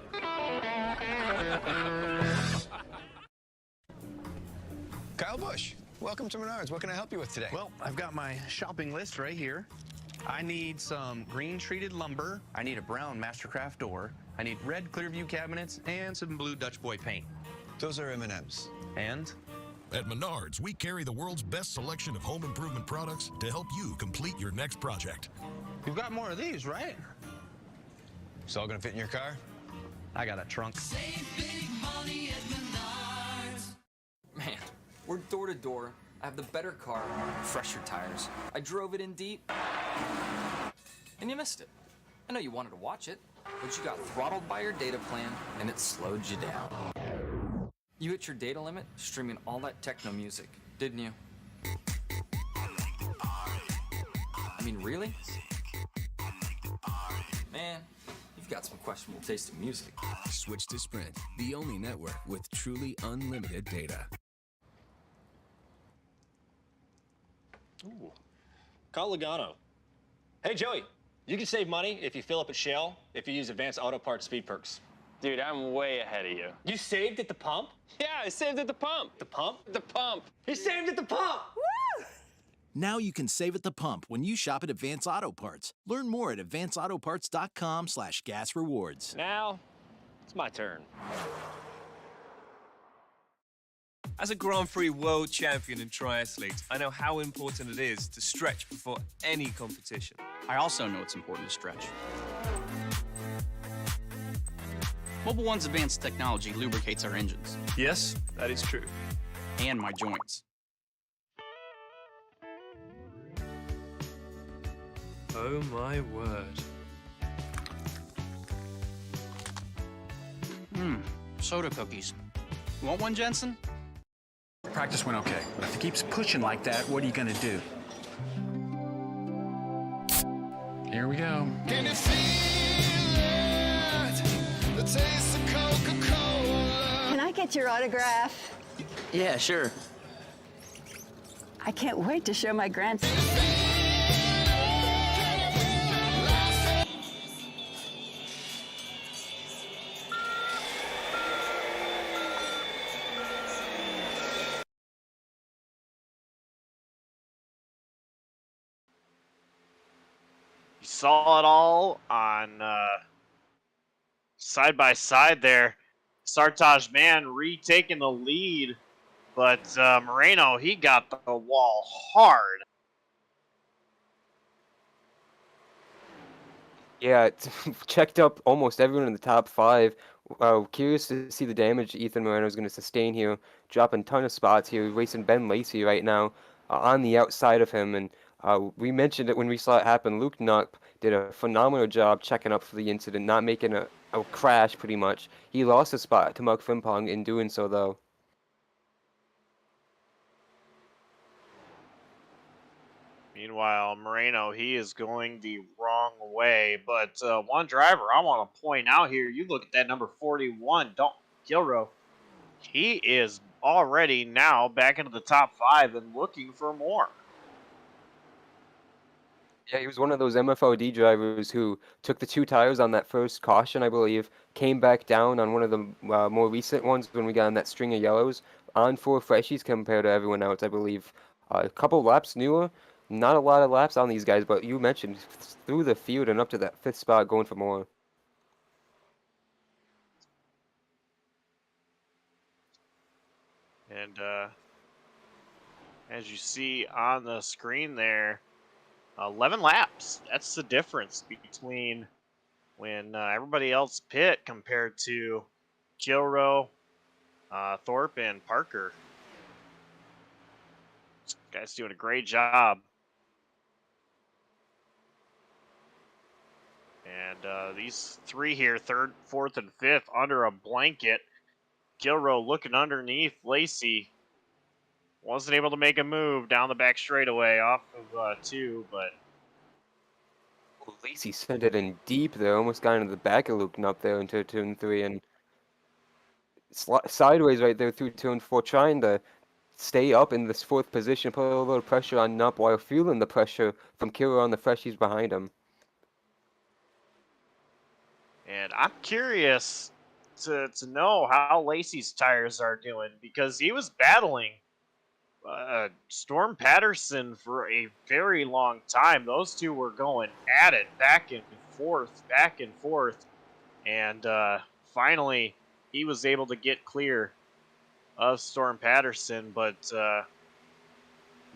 Kyle Busch, welcome to Menards. What can I help you with today? Well, I've got my shopping list right here. I need some green treated lumber. I need a brown Mastercraft door. I need red Clearview cabinets and some blue Dutch Boy paint. Those are M&Ms. And at Menards, we carry the world's best selection of home improvement products to help you complete your next project. you've got more of these, right? It's all gonna fit in your car? I got a trunk. Save big money at Menards. Man, we're door to door. I have the better car, fresher tires. I drove it in deep, and you missed it. I know you wanted to watch it, but you got throttled by your data plan, and it slowed you down. You hit your data limit streaming all that techno music, didn't you? I mean, really? Man, you've got some questionable taste in music. Switch to Sprint, the only network with truly unlimited data. Ooh. Call Logano. Hey, Joey, you can save money if you fill up at Shell if you use Advanced Auto Parts Speed Perks. Dude, I'm way ahead of you. You saved at the pump? Yeah, I saved at the pump. The pump? The pump. He saved at the pump! Woo! Now you can save at the pump when you shop at Advance Auto Parts. Learn more at advanceautoparts.com/gas rewards. Now, it's my turn. As a Grand Prix world champion in triathletes, I know how important it is to stretch before any competition. I also know it's important to stretch. Mobil 1's advanced technology lubricates our engines. Yes, that is true. And my joints. Oh my word. Soda cookies. Want one, Jensen? Practice went okay, but if he keeps pushing like that, what are you gonna do? Here we go. Can you feel it? The taste of Coca-Cola. Can I get your autograph? Yeah, sure. I can't wait to show my grandson. Saw it all on side by side there. Sartaj Mann retaking the lead, but Moreno, he got the wall hard. Yeah, it checked up almost everyone in the top 5. Curious to see the damage Ethan Moreno is going to sustain here. Dropping a ton of spots here. Racing Ben Lacey right now on the outside of him. And we mentioned it when we saw it happen. Luke Nupp did a phenomenal job checking up for the incident, not making a crash pretty much. He lost a spot to Mark Frimpong in doing so, though. Meanwhile, Moreno, he is going the wrong way. But one driver I want to point out here, you look at that number 41, Dalton Kilroe. He is already now back into the top 5 and looking for more. Yeah, he was one of those MFRD drivers who took the 2 tires on that first caution, I believe, came back down on one of the more recent ones when we got on that string of yellows, on 4 freshies compared to everyone else, I believe. A couple laps newer, not a lot of laps on these guys, but you mentioned through the field and up to that 5th spot going for more. And as you see on the screen there, 11 laps. That's the difference between when everybody else pit compared to Kilroe, Thorpe, and Parker. This guy's doing a great job. And these 3 here, 3rd, 4th, and 5th, under a blanket. Kilroe looking underneath Lacey. Wasn't able to make a move down the back straightaway off of 2, but Lacey sent it in deep there, almost got into the back of Luke up there into turn 3 and sideways right there through turn 4, trying to stay up in this 4th position, put a little pressure on Nup while feeling the pressure from Kilroe on the freshies behind him. And I'm curious to know how Lacey's tires are doing, because he was battling Storm Patterson for a very long time. Those two were going at it back and forth, and finally he was able to get clear of Storm Patterson. But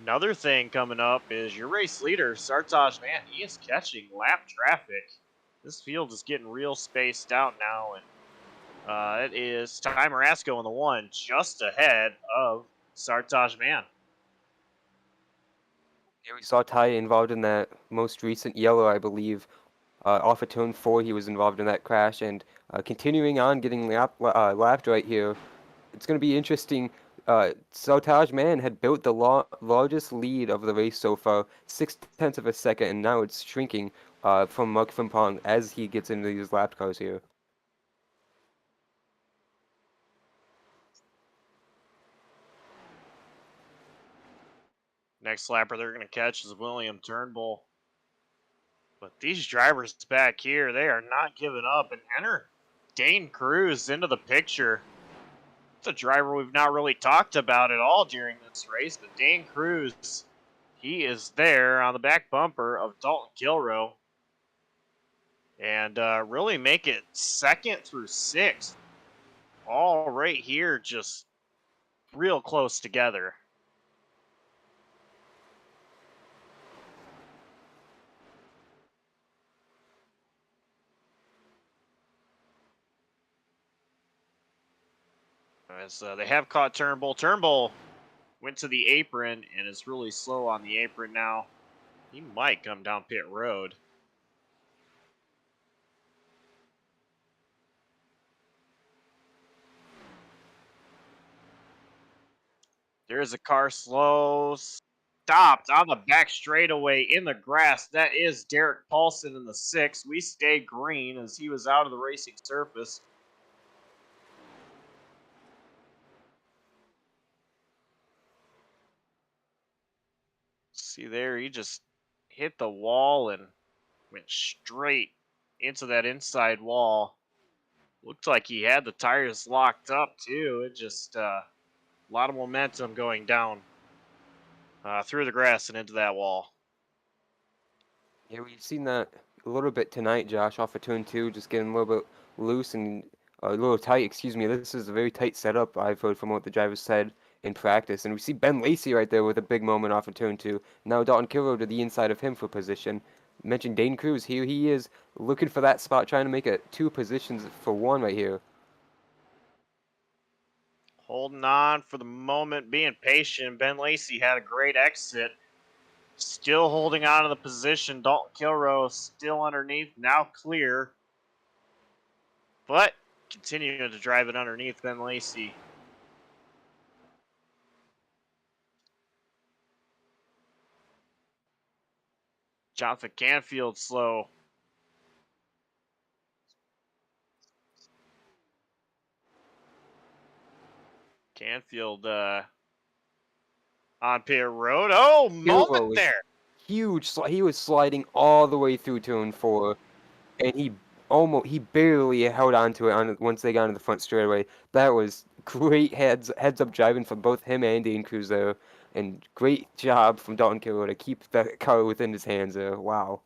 another thing coming up is your race leader, Sartaj Mann. He is catching lap traffic. This field is getting real spaced out now, and it is Ty Marasco in the 1, just ahead of Sartaj Mann. Yeah, we saw Ty involved in that most recent yellow, I believe. Off of turn 4, he was involved in that crash, and continuing on getting lapped right here. It's going to be interesting. Sartaj Mann had built the largest lead of the race so far, 0.6 of a second, and now it's shrinking from Mark Frimpong as he gets into these lapped cars here. Next lapper they're going to catch is William Turnbull. But these drivers back here, they are not giving up, and enter Dane Cruz into the picture. It's a driver we've not really talked about at all during this race, but Dane Cruz, he is there on the back bumper of Dalton Kilroe. And really make it 2nd through 6th. All right here, just real close together. As they have caught Turnbull. Turnbull went to the apron and is really slow on the apron now. He might come down pit road. There's a car slow. Stopped on the back straightaway in the grass. That is Derek Paulson in the 6. We stay green as he was out of the racing surface. See there, he just hit the wall and went straight into that inside wall. Looked like he had the tires locked up too. It just a lot of momentum going down through the grass and into that wall. Yeah, we've seen that a little bit tonight, Josh, off of turn 2, just getting a little bit loose and a little tight, excuse me. This is a very tight setup, I've heard from what the drivers said in practice. And we see Ben Lacey right there with a big moment off of turn 2. Now Dalton Kilroe to the inside of him for position. Mentioned Dane Cruz, here he is looking for that spot, trying to make it 2 positions for 1 right here. Holding on for the moment, being patient. Ben Lacey had a great exit. Still holding on to the position. Dalton Kilroe still underneath, now clear. But continuing to drive it underneath Ben Lacey. Jonathan Canfield slow. Canfield on pit road. Oh, moment there. Huge. He was sliding all the way through turn 4, and he barely held on to it once they got into the front straightaway. That was great heads up driving from both him and Dane Cruz there, and great job from Dalton Kilroe to keep that car within his hands there. Wow.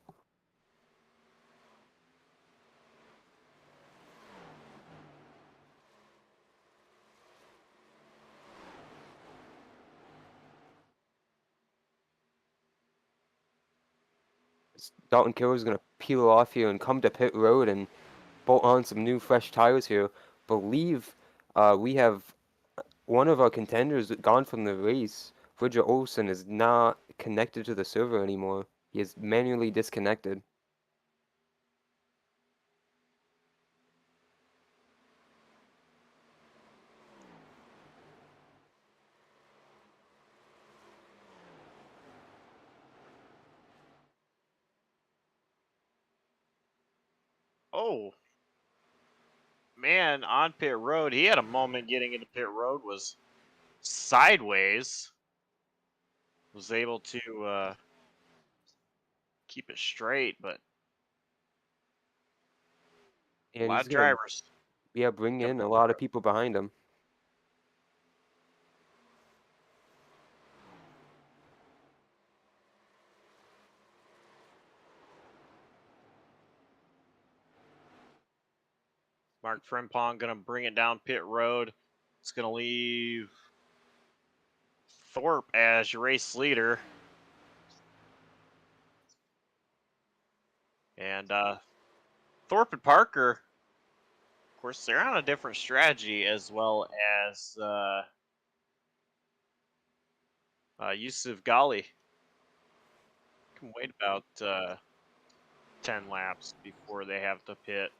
Dalton Kilroe is going to peel off here and come to pit road and bolt on some new fresh tires here. Believe we have one of our contenders gone from the race. Bridger Olsen is not connected to the server anymore. He is manually disconnected. Oh, man, on pit road, he had a moment getting into pit road, was sideways. Was able to keep it straight, but a And lot he's of gonna, drivers. yeah, bring in a lot of people behind him. Mark Frimpong going to bring it down pit road. It's going to leave Thorpe as your race leader. And Thorpe and Parker, of course, they're on a different strategy, as well as Yusuf Ghali. Can wait about 10 laps before they have to pit.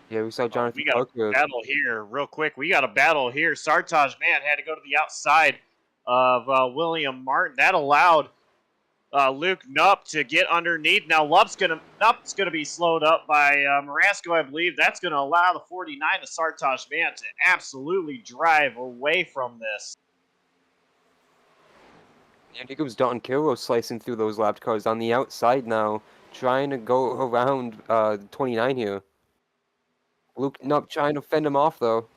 Yeah, we saw Jonathan We got Parker. a battle here, real quick. We got a battle here. Sartaj Mann had to go to the outside of William Martin. That allowed Luke Nupp to get underneath. Now Nupp's gonna be slowed up by Marasco, I believe. That's gonna allow the 49 to Sartaj Mann to absolutely drive away from this. And here comes Dalton Kilroe slicing through those lapped cars on the outside now, trying to go around 29 here. Luke Nupp trying to fend him off though.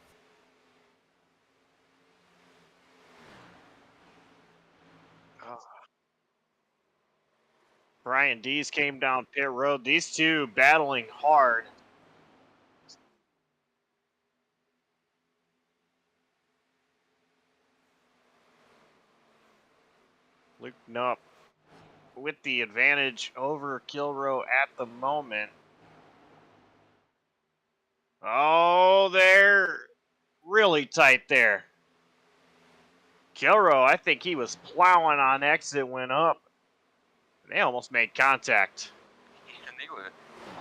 Brian Dees came down pit road. These two battling hard. Luke Nupp with the advantage over Kilroe at the moment. Oh, they're really tight there. Kilroe, I think he was plowing on exit, went up. They almost made contact. And they were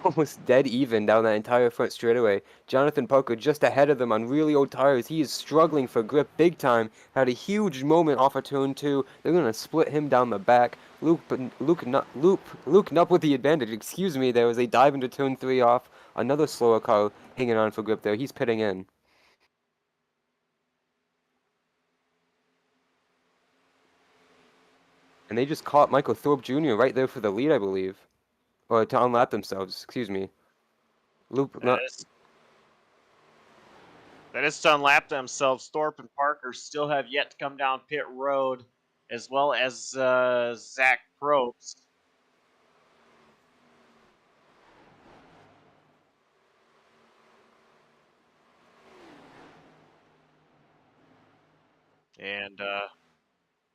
almost dead even down that entire front straightaway. Jonathan Parker just ahead of them on really old tires. He is struggling for grip big time. Had a huge moment off of turn 2. They're going to split him down the back. Luke Nupp with the advantage. Excuse me, there was a dive into turn 3 off. Another slower car hanging on for grip there. He's pitting in. And they just caught Michael Thorpe Jr. right there for the lead, I believe. Or to unlap themselves, excuse me. That is to unlap themselves. Thorpe and Parker still have yet to come down pit road, as well as Zach Probst. And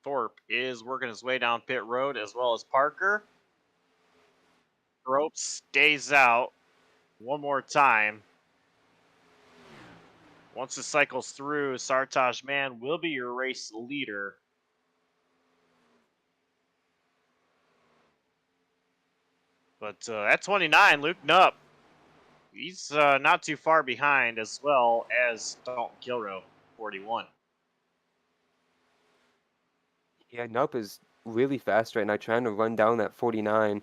Thorpe is working his way down pit road, as well as Parker. Probst stays out one more time. Once it cycles through, Sartaj Mann will be your race leader. But at 29, Luke Nupp, he's not too far behind, as well as Dalton Kilroe, 41. Yeah, Nupp is really fast right now, trying to run down that 49.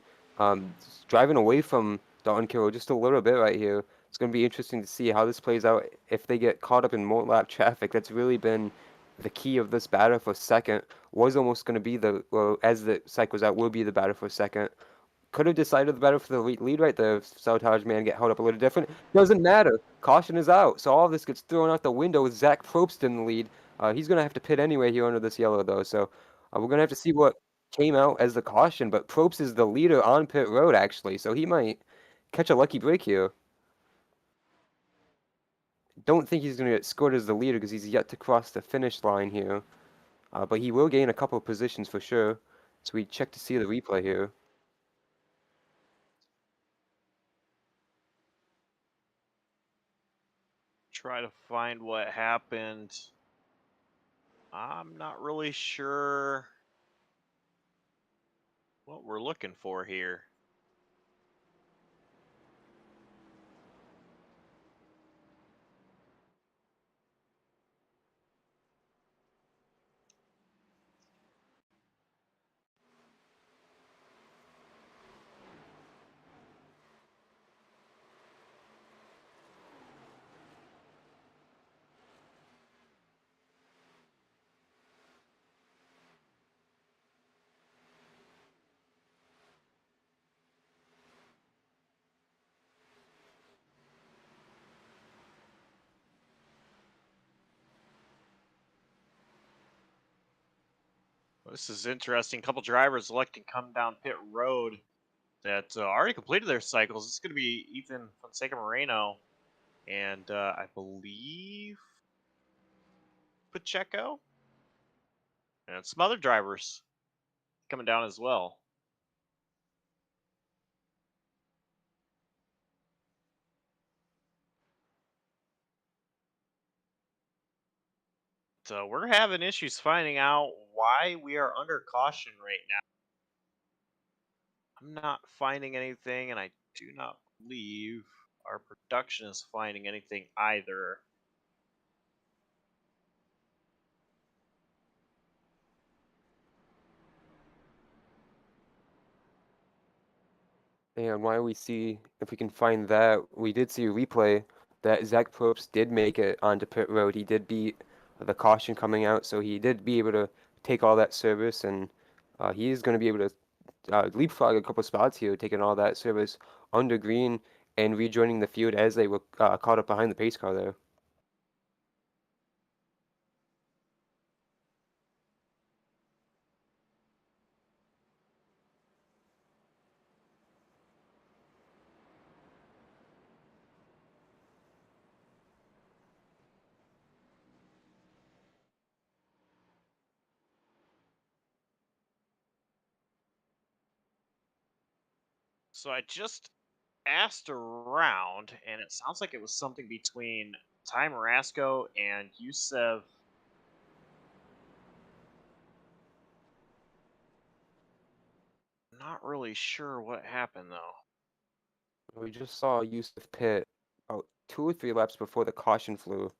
Driving away from Dalton Kilroe just a little bit right here. It's going to be interesting to see how this plays out if they get caught up in more lap traffic. That's really been the key of this battle for second. Was almost going to be well, as the cycles out, will be the battle for second. Could have decided the battle for the lead right there if Sartaj Mann get held up a little different. Doesn't matter. Caution is out. So all of this gets thrown out the window with Zach Probst in the lead. He's going to have to pit anyway here under this yellow, though. So we're going to have to see what came out as the caution. But Probst is the leader on pit road, actually. So he might catch a lucky break here. Don't think he's going to get scored as the leader because he's yet to cross the finish line here. But he will gain a couple of positions for sure. So we check to see the replay here. Try to find what happened. I'm not really sure what we're looking for here. This is interesting. A couple drivers electing to come down pit road that already completed their cycles. It's going to be Ethan Fonseca Moreno and I believe Pacheco and some other drivers coming down as well. So we're having issues finding out why we are under caution right now. I'm not finding anything, and I do not believe our production is finding anything either. And why we see, if we can find that, we did see a replay that Zach Probst did make it onto pit road. He did beat the caution coming out, so he did be able to take all that service, and he is going to be able to leapfrog a couple spots here, taking all that service under green and rejoining the field as they were caught up behind the pace car there. So I just asked around, and it sounds like it was something between Ty Marasco and Youssef. Not really sure what happened though. We just saw Youssef pit about 2 or 3 laps before the caution flew.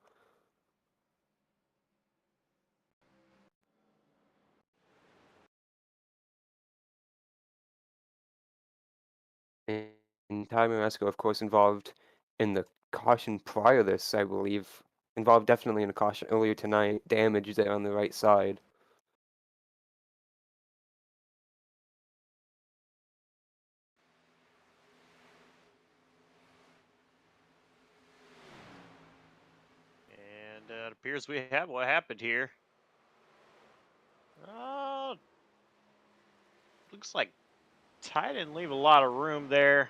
And Ty Marasco, of course, involved in the caution prior to this, I believe. Involved definitely in a caution earlier tonight. Damage there on the right side. And it appears we have what happened here. Looks like Ty didn't leave a lot of room there.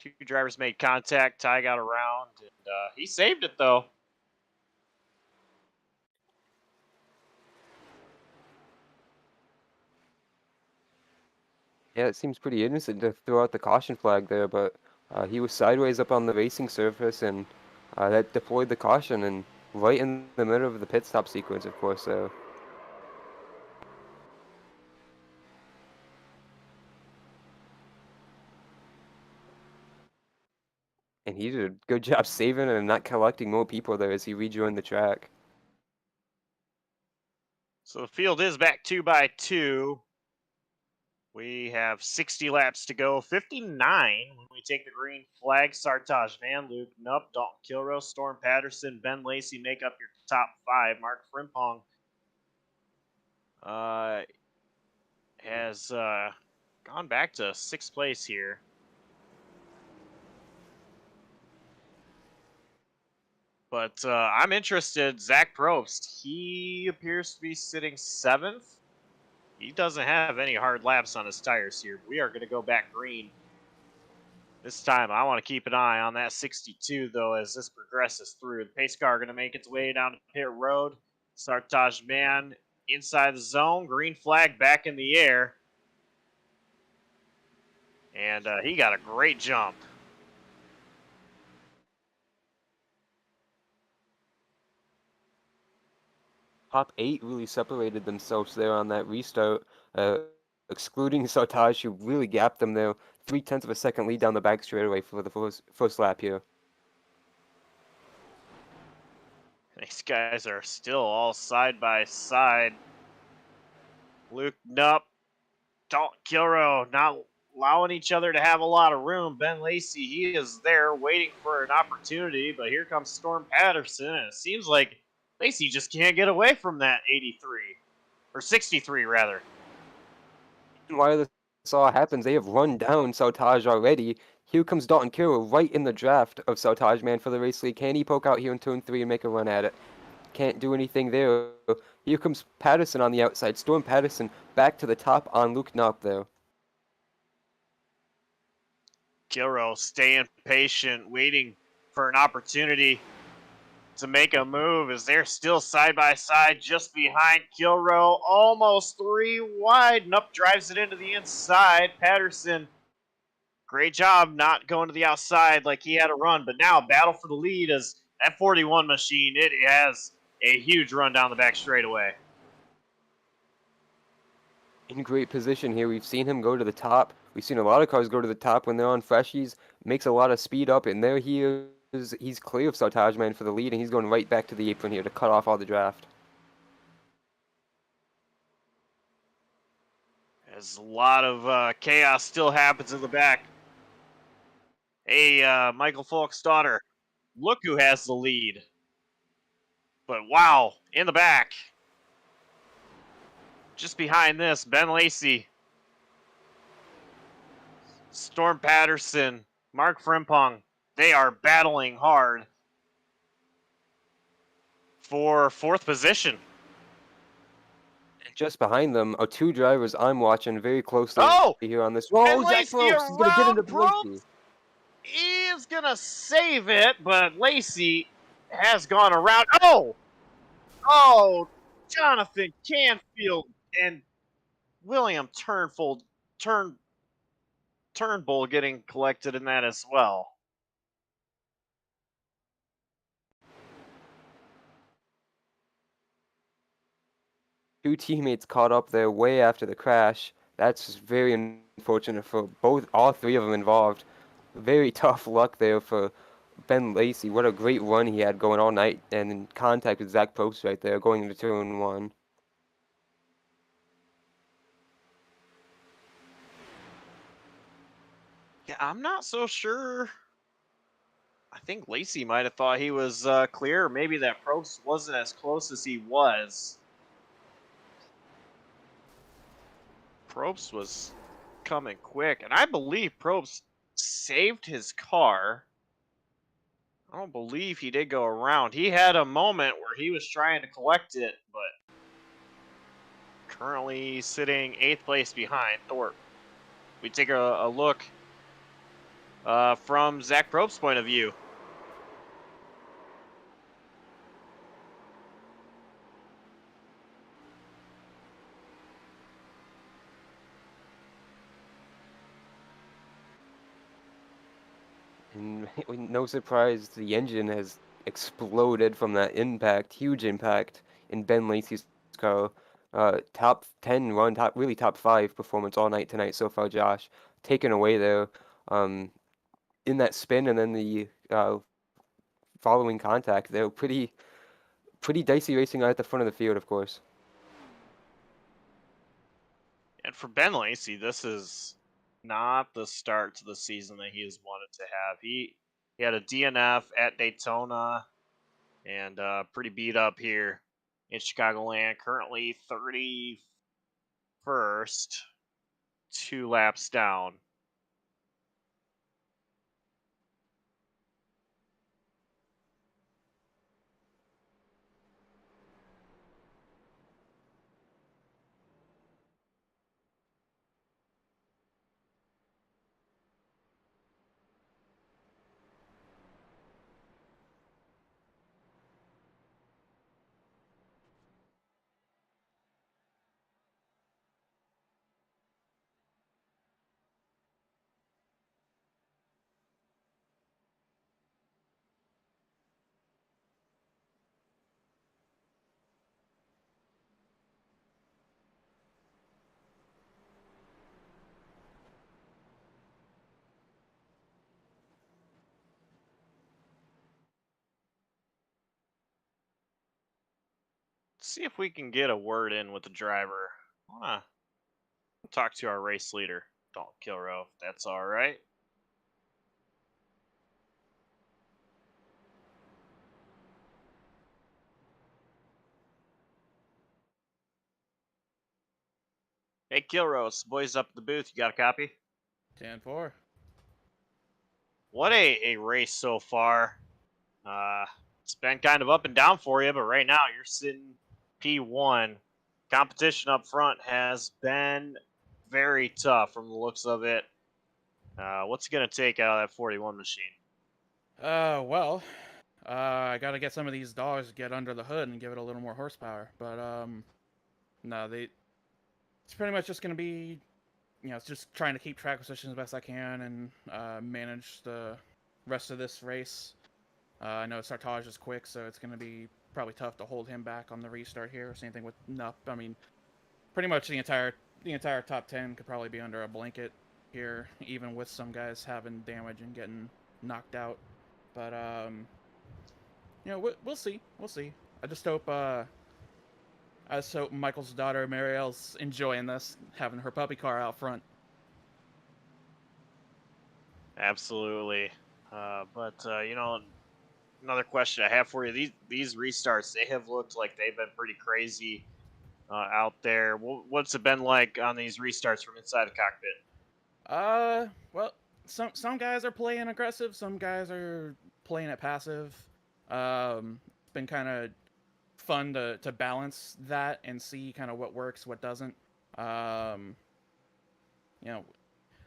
Two drivers made contact. Ty got around, and he saved it though. Yeah, it seems pretty innocent to throw out the caution flag there, but he was sideways up on the racing surface, and that deployed the caution, and right in the middle of the pit stop sequence, of course, so. And he did a good job saving and not collecting more people there as he rejoined the track. So the field is back 2x2. We have 60 laps to go. 59 when we take the green flag. Sartaj Mann, Luke Nupp, Dalton Kilroe, Storm Patterson, Ben Lacey make up your top 5. Mark Frimpong has gone back to 6th place here. But I'm interested. Zach Probst, he appears to be sitting 7th. He doesn't have any hard laps on his tires here. We are going to go back green. This time, I want to keep an eye on that 62, though, as this progresses through. The pace car going to make its way down to pit road. Sartaj Mann inside the zone. Green flag back in the air. And he got a great jump. Top 8 really separated themselves there on that restart, excluding Sartaj, who really gapped them there. 0.3 of a second lead down the back straightaway for the first lap here. These guys are still all side by side. Luke Nupp, Dalton Kilroe not allowing each other to have a lot of room. Ben Lacey, he is there waiting for an opportunity, but here comes Storm Patterson, and it seems like Lacey just can't get away from that 83, or 63 rather. While this all happens, they have run down Sartaj already. Here comes Dalton Kilroe right in the draft of Sartaj Mann for the race lead. Can he poke out here in turn 3 and make a run at it? can't do anything there. Here comes Patterson on the outside. Storm Patterson back to the top on Luke Knopp there. Kilroe staying patient, waiting for an opportunity to make a move as they're still side by side just behind Kilroe. Almost 3 wide. Knopp drives it into the inside. Patterson, great job not going to the outside like he had a run, but now battle for the lead as that 41 machine, it has a huge run down the back straightaway. In great position here. We've seen him go to the top. We've seen a lot of cars go to the top when they're on freshies. Makes a lot of speed up, and there he is. He's clear of Sartaj Mann for the lead, and he's going right back to the apron here to cut off all the draft. As a lot of chaos still happens in the back. Hey, Michael Falk's daughter, look who has the lead. But wow, in the back. Just behind this, Ben Lacey, Storm Patterson, Mark Frimpong. They are battling hard for 4th position. And just behind them are 2 drivers I'm watching very closely here on this. Ben Zach Lacey Probst. He's going to get into Probst. Lacey. He is going to save it, but Lacey has gone around. Oh, Jonathan Canfield and William Turnbull getting collected in that as well. Two teammates caught up there way after the crash. That's very unfortunate for all 3 of them involved. Very tough luck there for Ben Lacey. What a great run he had going all night, and in contact with Zach Probst right there going into turn 1. Yeah, I'm not so sure. I think Lacey might have thought he was clear. Maybe that Probst wasn't as close as he was. Probst was coming quick, and I believe Probst saved his car. I don't believe he did go around. He had a moment where he was trying to collect it, but currently sitting 8th place behind Thorpe. We take a look from Zach Probst's point of view. And no surprise, the engine has exploded from that impact, huge impact in Ben Lacey's car. Top 10 run, really top 5 performance all night tonight so far, Josh. Taken away there in that spin, and then the following contact. They're pretty dicey racing out at the front of the field, of course. And for Ben Lacey, this is not the start to the season that he has wanted to have. He had a DNF at Daytona and pretty beat up here in Chicagoland. Currently 31st, 2 laps down. See if we can get a word in with the driver. I want to talk to our race leader, Dalton Kilroe, if that's all right. Hey, Kilroe, boys up at the booth. You got a copy? 10-4. What a race so far. it's been kind of up and down for you, but right now you're sitting P1. Competition up front has been very tough from the looks of it. What's it going to take out of that 41 machine? Well, I got to get some of these dogs to get under the hood and give it a little more horsepower. But, no, it's pretty much just going to be, it's just trying to keep track positions as best I can and manage the rest of this race. I know Sartaj is quick, so it's going to be probably tough to hold him back on the restart here. Same thing with Nup. I mean, pretty much the entire top 10 could probably be under a blanket here, even with some guys having damage and getting knocked out. But we'll see. We'll see. I just hope Michael's daughter Marielle's enjoying this, having her puppy car out front. Absolutely. Another question I have for you: these restarts, they have looked like they've been pretty crazy out there. What's it been like on these restarts from inside the cockpit? Well, some guys are playing aggressive, some guys are playing it passive. It's been kind of fun to balance that and see kind of what works, what doesn't.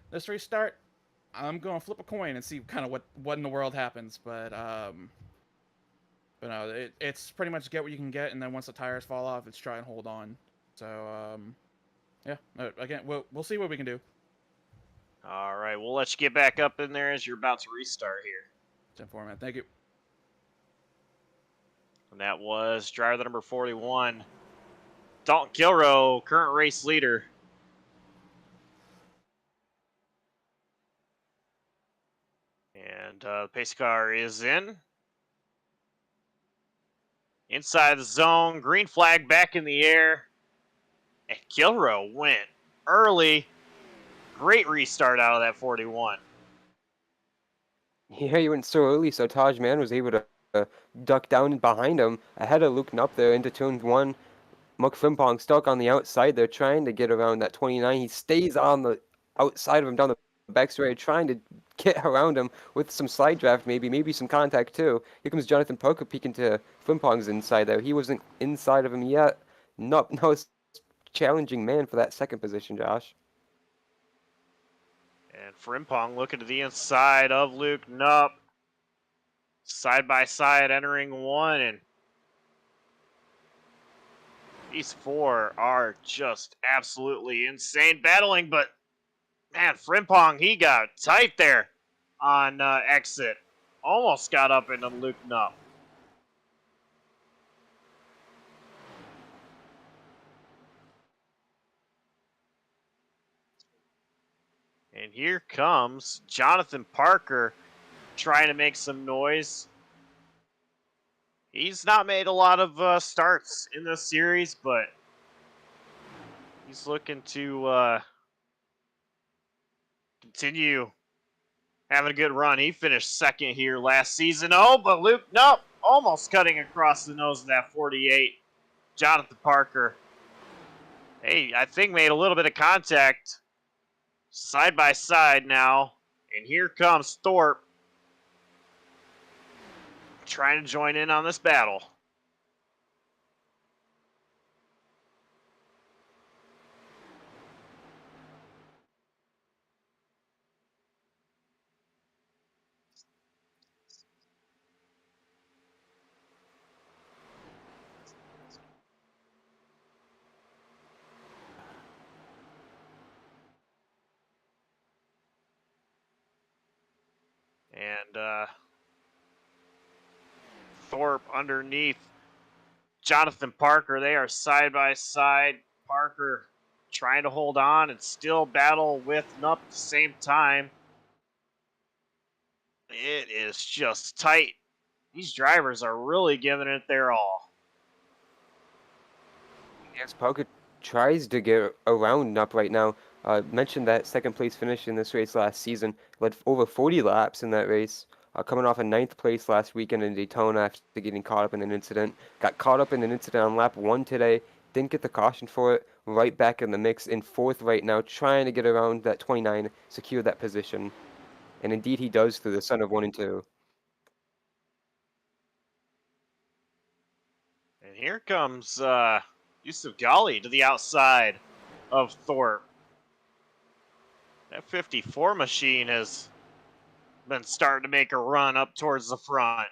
This restart, I'm going to flip a coin and see kind of what in the world happens, but no, it's pretty much get what you can get, and then once the tires fall off, it's try and hold on. So, yeah, again, we'll see what we can do. All right, we'll let you get back up in there as you're about to restart here. 10-4, man. Thank you. And that was driver number 41, Dalton Kilroe, current race leader. And the pace car is in. Inside the zone, green flag back in the air. And Kilroe went early. Great restart out of that 41. Yeah, he went so early, so Sartaj Mann was able to duck down behind him ahead of Luke Nup there into turn 1. Muck Frimpong stuck on the outside there trying to get around that 29. He stays on the outside of him down the back straight, trying to get around him with some slide draft, maybe some contact too. Here comes Jonathan Parker peeking to Frimpong's inside there. He wasn't inside of him yet. No, challenging man for that second position, Josh. And Frimpong looking to the inside of Luke Nup. Side by side entering one, and these four are just absolutely insane battling, but man, Frimpong, he got tight there on exit. Almost got up into Luke Nup. And here comes Jonathan Parker trying to make some noise. He's not made a lot of starts in this series, but he's looking to continue having a good run. He finished second here last season. Oh, but Luke, nope, almost cutting across the nose of that 48. Jonathan Parker, hey, I think made a little bit of contact. Side by side now. And here comes Thorpe trying to join in on this battle. And Thorpe underneath Jonathan Parker. They are side by side. Parker trying to hold on and still battle with Nup at the same time. It is just tight. These drivers are really giving it their all. Yes, Parker tries to get around Nup right now. Mentioned that second place finish in this race last season. Led over 40 laps in that race. Coming off a 9th place last weekend in Daytona after getting caught up in an incident. Got caught up in an incident on lap 1 today. Didn't get the caution for it. Right back in the mix in 4th right now, trying to get around that 29, secure that position. And indeed he does through the son of 1 and 2. And here comes Yusuf Ghali to the outside of Thorpe. That 54 machine has been starting to make a run up towards the front.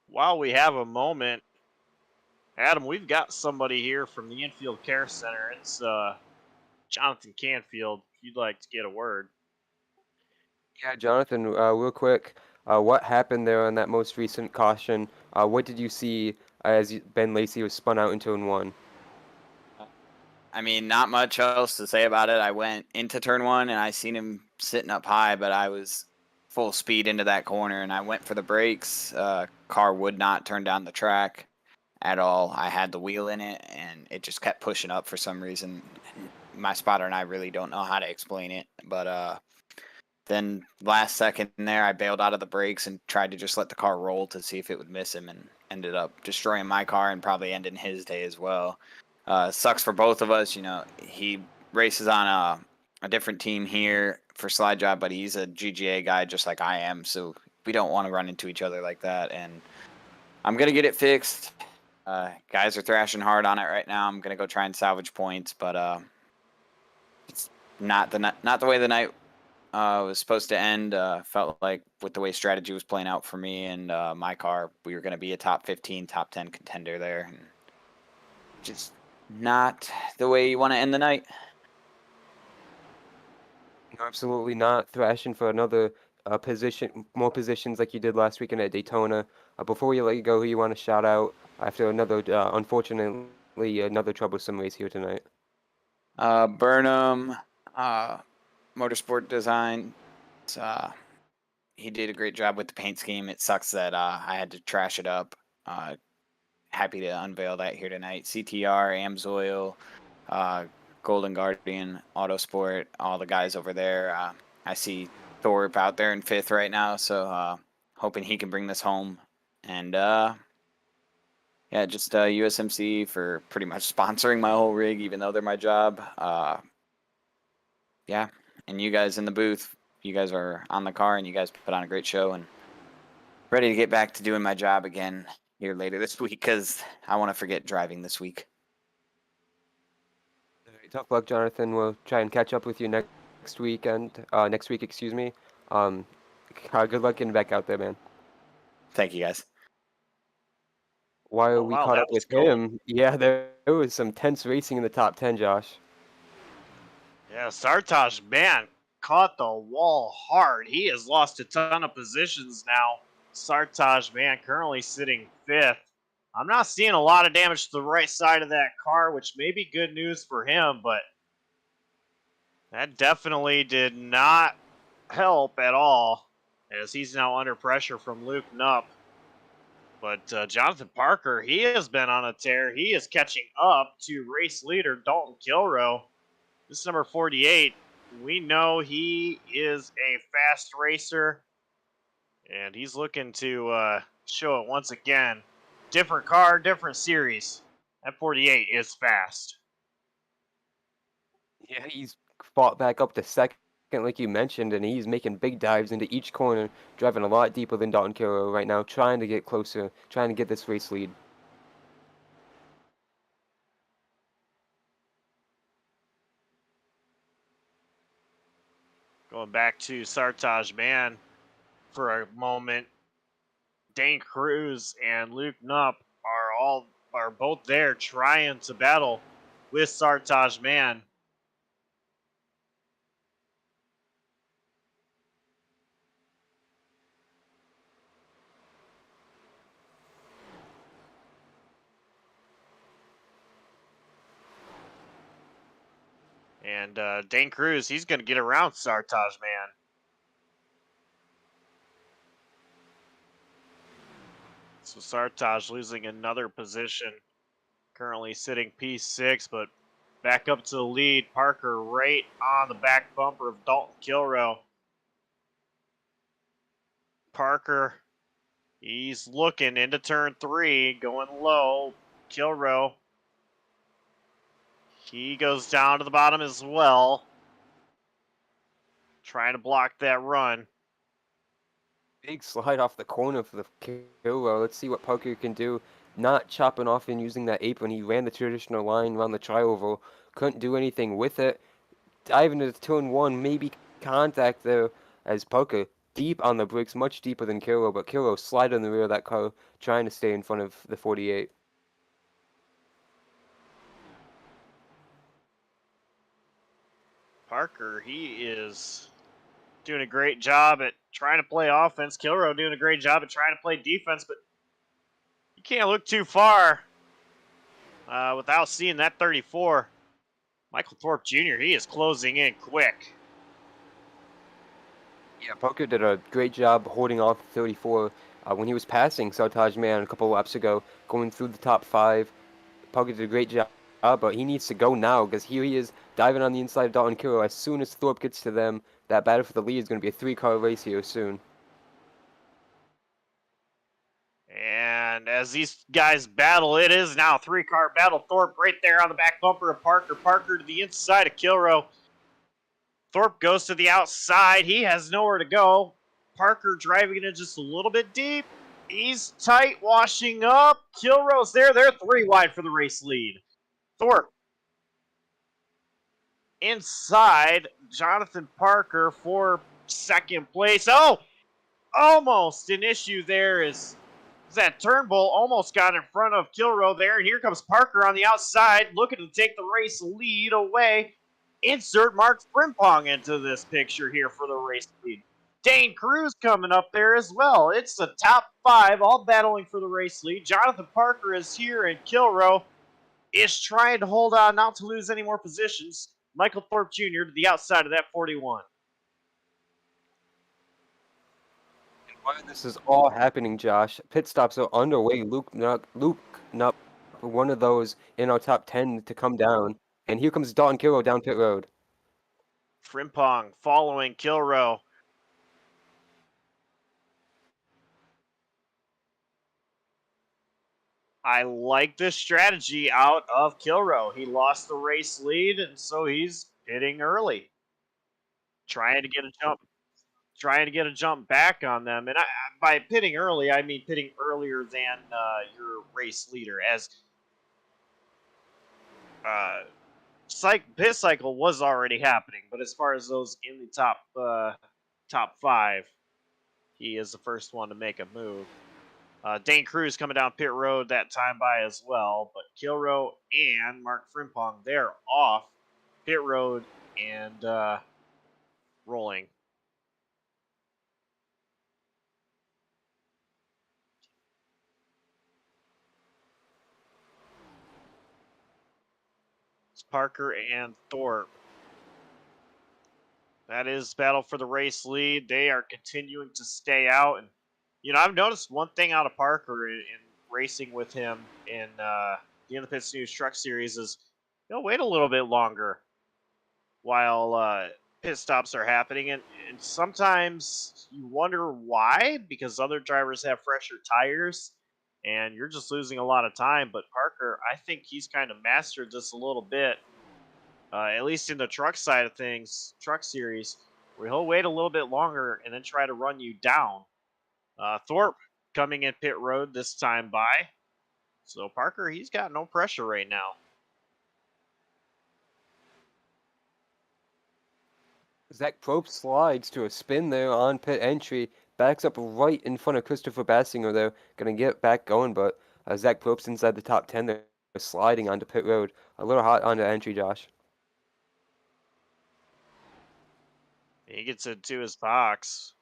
While we have a moment, Adam, we've got somebody here from the Infield Care Center. It's Jonathan Canfield. If you'd like to get a word. Yeah, Jonathan, real quick, what happened there on that most recent caution? What did you see as Ben Lacey was spun out in turn one? I mean, not much else to say about it. I went into turn one and I seen him sitting up high, but I was full speed into that corner and I went for the brakes. Car would not turn down the track at all. I had the wheel in it and it just kept pushing up for some reason. My spotter and I really don't know how to explain it, but then last second there, I bailed out of the brakes and tried to just let the car roll to see if it would miss him, and ended up destroying my car and probably ending his day as well. Sucks for both of us. You know, he races on a different team here for Slide Job, but he's a GGA guy just like I am, so we don't want to run into each other like that. And I'm going to get it fixed. Guys are thrashing hard on it right now. I'm going to go try and salvage points, but it's not the way the night was supposed to end. Felt like with the way strategy was playing out for me and my car, we were going to be a top 15, top 10 contender there. And just not the way you want to end the night. No, absolutely not. Thrashing for another more positions like you did last weekend at Daytona. Before we let you go, who you want to shout out after another, unfortunately, another troublesome race here tonight? Burnham, Motorsport Design. He did a great job with the paint scheme. It sucks that I had to trash it up. Happy to unveil that here tonight. CTR, Amsoil, Golden Guardian, Autosport, all the guys over there. I see Thorpe out there in 5th right now, so hoping he can bring this home. And yeah, just USMC for pretty much sponsoring my whole rig, even though they're my job. Yeah, and you guys in the booth, you guys are on the car, and you guys put on a great show, and ready to get back to doing my job again here later this week, because I want to forget driving this week. Tough luck, Jonathan. We'll try and catch up with you next week, excuse me. Good luck getting back out there, man. Thank you, guys. While we caught up with him, yeah, there was some tense racing in the top 10, Josh. Yeah, Sartaj Mann caught the wall hard. He has lost a ton of positions now. Sartaj Mann currently sitting 5th. I'm not seeing a lot of damage to the right side of that car, which may be good news for him, but that definitely did not help at all, as he's now under pressure from Luke Knupp. But Jonathan Parker, he has been on a tear. He is catching up to race leader Dalton Kilroe. This is number 48. We know he is a fast racer, and he's looking to show it once again. Different car, different series. That 48 is fast. Yeah, he's fought back up to 2nd, like you mentioned, and he's making big dives into each corner, driving a lot deeper than Dalton Kilroe right now, trying to get closer, trying to get this race lead. Going back to Sartaj Mann for a moment. Dane Cruz and Luke Knupp are both there trying to battle with Sartaj Mann. And Dane Cruz, he's going to get around Sartaj Mann. So Sartaj losing another position. Currently sitting P6, but back up to the lead. Parker right on the back bumper of Dalton Kilroe. Parker, he's looking into turn 3, going low. Kilroe, he goes down to the bottom as well. trying to block that run. Big slide off the corner for the Kilroe. Let's see what Parker can do. Not chopping off and using that apron. He ran the traditional line around the tri-oval. Couldn't do anything with it. Diving into turn one, maybe contact there as Parker deep on the brakes, much deeper than Kilroe, but Kilroe slid in the rear of that car, trying to stay in front of the 48. Parker, he is doing a great job at trying to play offense. Kilroe doing a great job at trying to play defense, but you can't look too far without seeing that 34. Michael Thorpe Jr., he is closing in quick. Yeah, Parker did a great job holding off 34 when he was passing Sartaj Mann a couple laps ago, going through the top 5. Parker did a great job, but he needs to go now because here he is diving on the inside of Dalton Kilroe. As soon as Thorpe gets to them, that battle for the lead is going to be a 3-car race here soon. And as these guys battle, it is now a 3-car battle. Thorpe right there on the back bumper of Parker. Parker to the inside of Kilroe. Thorpe goes to the outside. He has nowhere to go. Parker driving it in just a little bit deep. He's tight, washing up. Kilroe's there. They're 3 wide for the race lead. Thorpe inside. Jonathan Parker for second place. Oh, almost an issue there is that Turnbull almost got in front of Kilroe there. And here comes Parker on the outside looking to take the race lead away. Insert Mark Frimpong into this picture here for the race lead. Dane Cruz coming up there as well. It's the top 5 all battling for the race lead. Jonathan Parker is here and Kilroe is trying to hold on not to lose any more positions. Michael Thorpe Jr. to the outside of that 41. While this is all happening, Josh, pit stops are underway. Luke Knupp, one of those in our top 10 to come down. And here comes Dalton Kilroe down pit road. Frimpong following Kilroe. I like this strategy out of Kilroe. He lost the race lead, and so he's hitting early. Trying to get a jump back on them. And by pitting early, I mean pitting earlier than your race leader. As pit cycle was already happening, but as far as those in the top 5, he is the first one to make a move. Dane Cruz coming down pit road that time by as well, but Kilroe and Mark Frimpong, they're off pit road and rolling. It's Parker and Thorpe. That is battle for the race lead. They are continuing to stay out. And, you know, I've noticed one thing out of Parker in racing with him in the In the Pits News Truck Series is he'll wait a little bit longer while pit stops are happening. And sometimes you wonder why, because other drivers have fresher tires and you're just losing a lot of time. But Parker, I think he's kind of mastered this a little bit. At least in the truck side of things, truck series, where he'll wait a little bit longer and then try to run you down. Thorpe coming in pit road this time by. So Parker, he's got no pressure right now. Zach Probst slides to a spin there on pit entry, backs up right in front of Christopher Bassinger there, going to get back going, but Zach Probst inside the top 10 there, sliding onto pit road. A little hot onto entry, Josh. He gets into his box.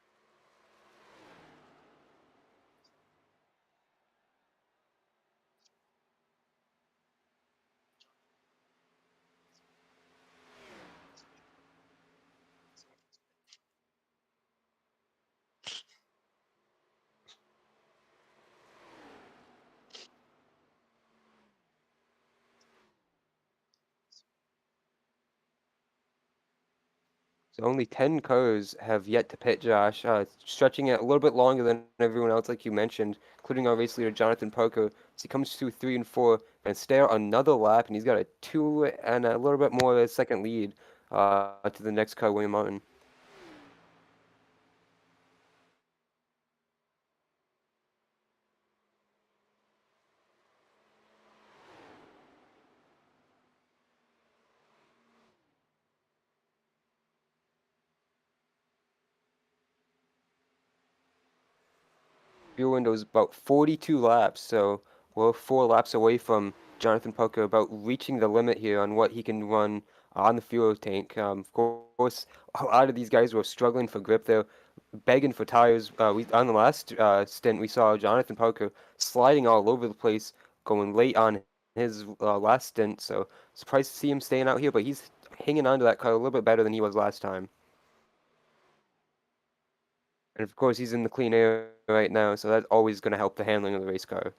So only 10 cars have yet to pit, Josh, stretching it a little bit longer than everyone else, like you mentioned, including our race leader, Jonathan Parker. As he comes through 3 and 4, and stay out another lap, and he's got a 2 and a little bit more of a second lead to the next car, William Martin. fuel window's about 42 laps, so we're 4 laps away from Jonathan Parker about reaching the limit here on what he can run on the fuel tank. Of course, a lot of these guys were struggling for grip. They're begging for tires. On the last stint, we saw Jonathan Parker sliding all over the place, going late on his last stint. So surprised to see him staying out here, but he's hanging on to that car a little bit better than he was last time. And of course, he's in the clean air right now, so that's always going to help the handling of the race car.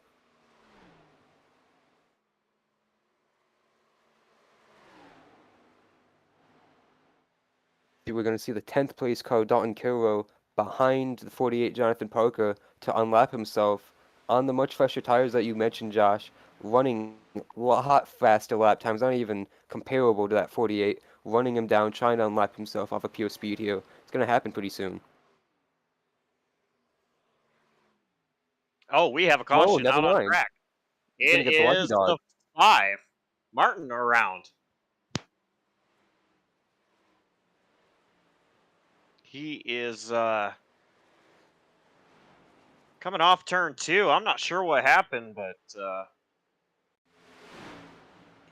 We're going to see the 10th place car, Dalton Kilroe, behind the 48 Jonathan Parker to unlap himself on the much fresher tires that you mentioned, Josh, running a lot faster lap times, not even comparable to that 48, running him down, trying to unlap himself off of pure speed here. It's going to happen pretty soon. Oh, we have a Oh, caution never out on mind. track. He's gonna It get the lucky is dog. the 5. Martin around. He is coming off turn 2. I'm not sure what happened, but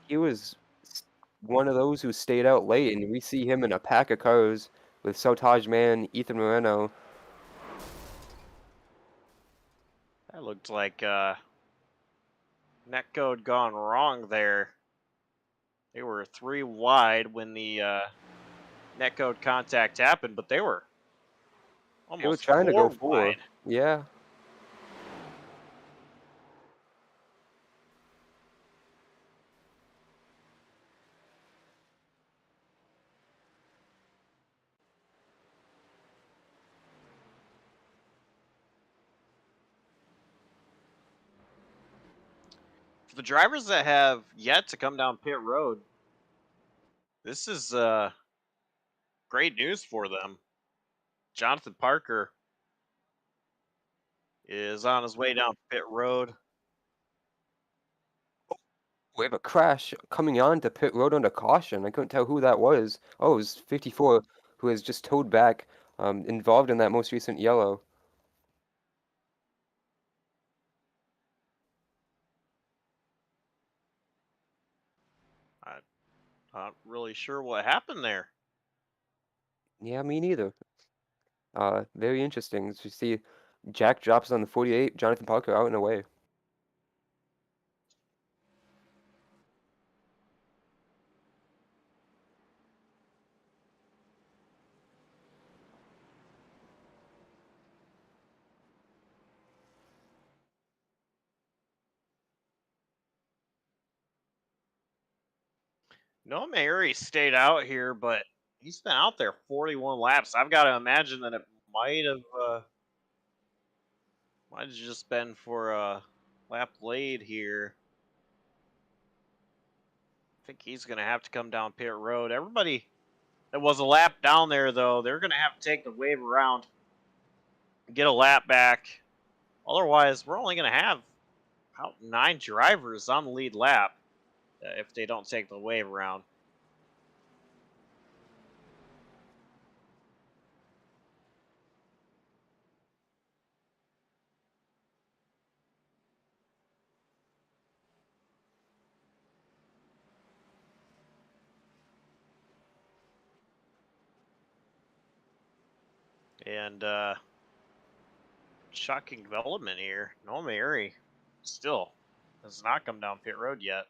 He was one of those who stayed out late, and we see him in a pack of cars with Sartaj Mann, Ethan Moreno. that looked like netcode gone wrong there. They were 3 wide when the netcode contact happened, but they were almost They were trying to 4 go 4. wide. Yeah. For the drivers that have yet to come down pit road, this is great news for them. Jonathan Parker is on his way down pit road. We have a crash coming on to pit road under caution. I couldn't tell who that was. Oh, it was 54, who has just towed back, involved in that most recent yellow. I'm not really sure what happened there. Yeah, me neither. Very interesting. As you see, Jack drops on the 48, Jonathan Parker out and away. No, Mary stayed out here, but he's been out there 41 laps. I've got to imagine that it might have just been for a lap late here. I think he's going to have to come down pit road. Everybody that was a lap down there, though, they're going to have to take the wave around, get a lap back. Otherwise, we're only going to have about 9 drivers on the lead lap if they don't take the wave around. And shocking development here. No Mary still has not come down pit road yet.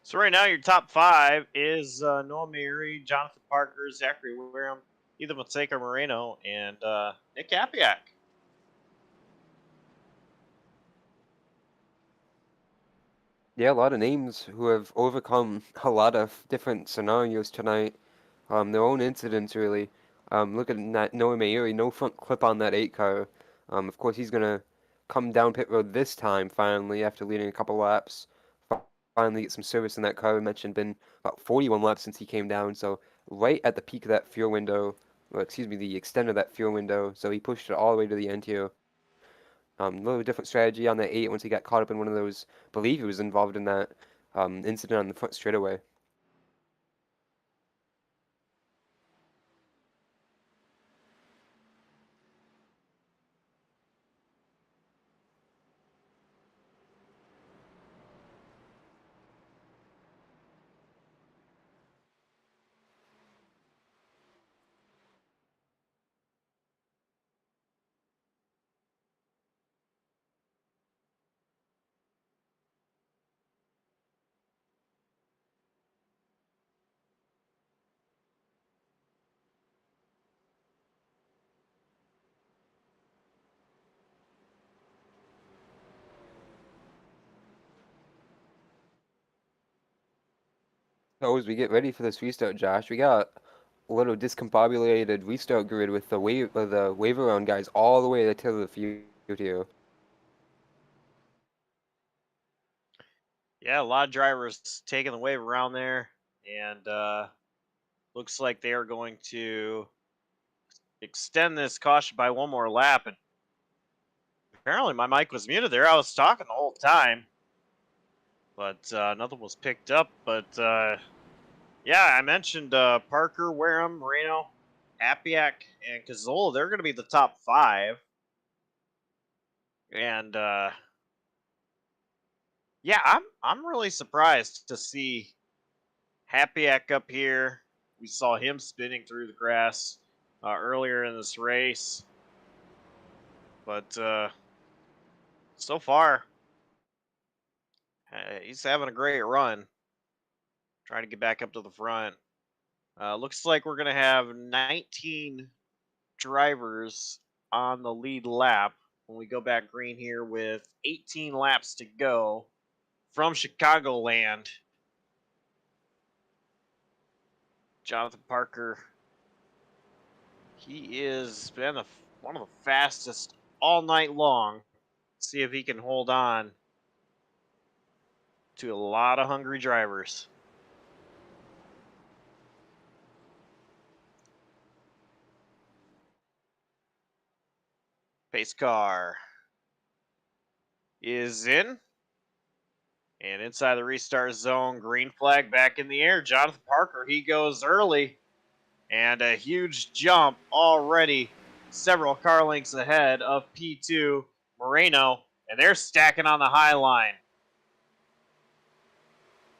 So right now your top 5 is Noah Mary, Jonathan Parker, Zachary Wareham, Ethan Fonseca Moreno, and Nick Apiak. Yeah, a lot of names who have overcome a lot of different scenarios tonight. their own incidents really. Look at Noah Mayuri, no front clip on that 8 car. Of course, he's gonna come down pit road this time finally after leading a couple laps. Finally get some service in that car. I mentioned been about 41 laps since he came down, so right at the peak of that fuel window, or excuse me, the extent of that fuel window. So he pushed it all the way to the end here. A little different strategy on that 8 once he got caught up in one of those. I believe he was involved in that incident on the front straightaway. So as we get ready for this restart, Josh, we got a little discombobulated restart grid with the wave around guys all the way to the tail of the field here. Yeah, a lot of drivers taking the wave around there, and looks like they are going to extend this caution by one more lap. And apparently my mic was muted there. I was talking the whole time, but nothing was picked up. But yeah, I mentioned Parker, Wareham, Moreno, Apiak, and Cazzola. They're going to be the top 5. And yeah, I'm really surprised to see Happyack up here. We saw him spinning through the grass earlier in this race, but so far he's having a great run. Trying to get back up to the front. Looks like we're gonna have 19 drivers on the lead lap when we go back green here with 18 laps to go from Chicagoland. Jonathan Parker, he is been one of the fastest all night long. See if he can hold on to a lot of hungry drivers. Pace car is in. And inside the restart zone, green flag back in the air. Jonathan Parker, he goes early. And a huge jump already several car lengths ahead of P2 Moreno. And they're stacking on the high line.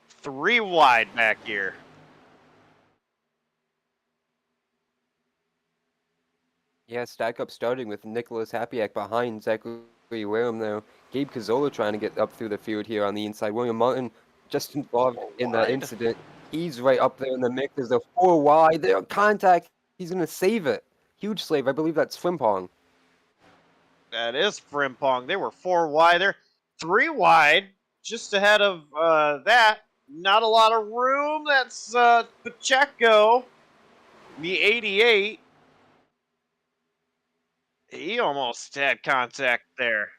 3 wide back here. Yeah, stack up starting with Nicholas Happyack behind Zachary Wareham there. Gabe Cazzola trying to get up through the field here on the inside. William Martin just involved in that incident. He's right up there in the mix. There's a 4 wide. They're on contact. He's going to save it. Huge slave. I believe that's Frimpong. That is Frimpong. They were 4 wide. They're 3 wide just ahead of that. Not a lot of room. That's Pacheco, the 88. He almost had contact there.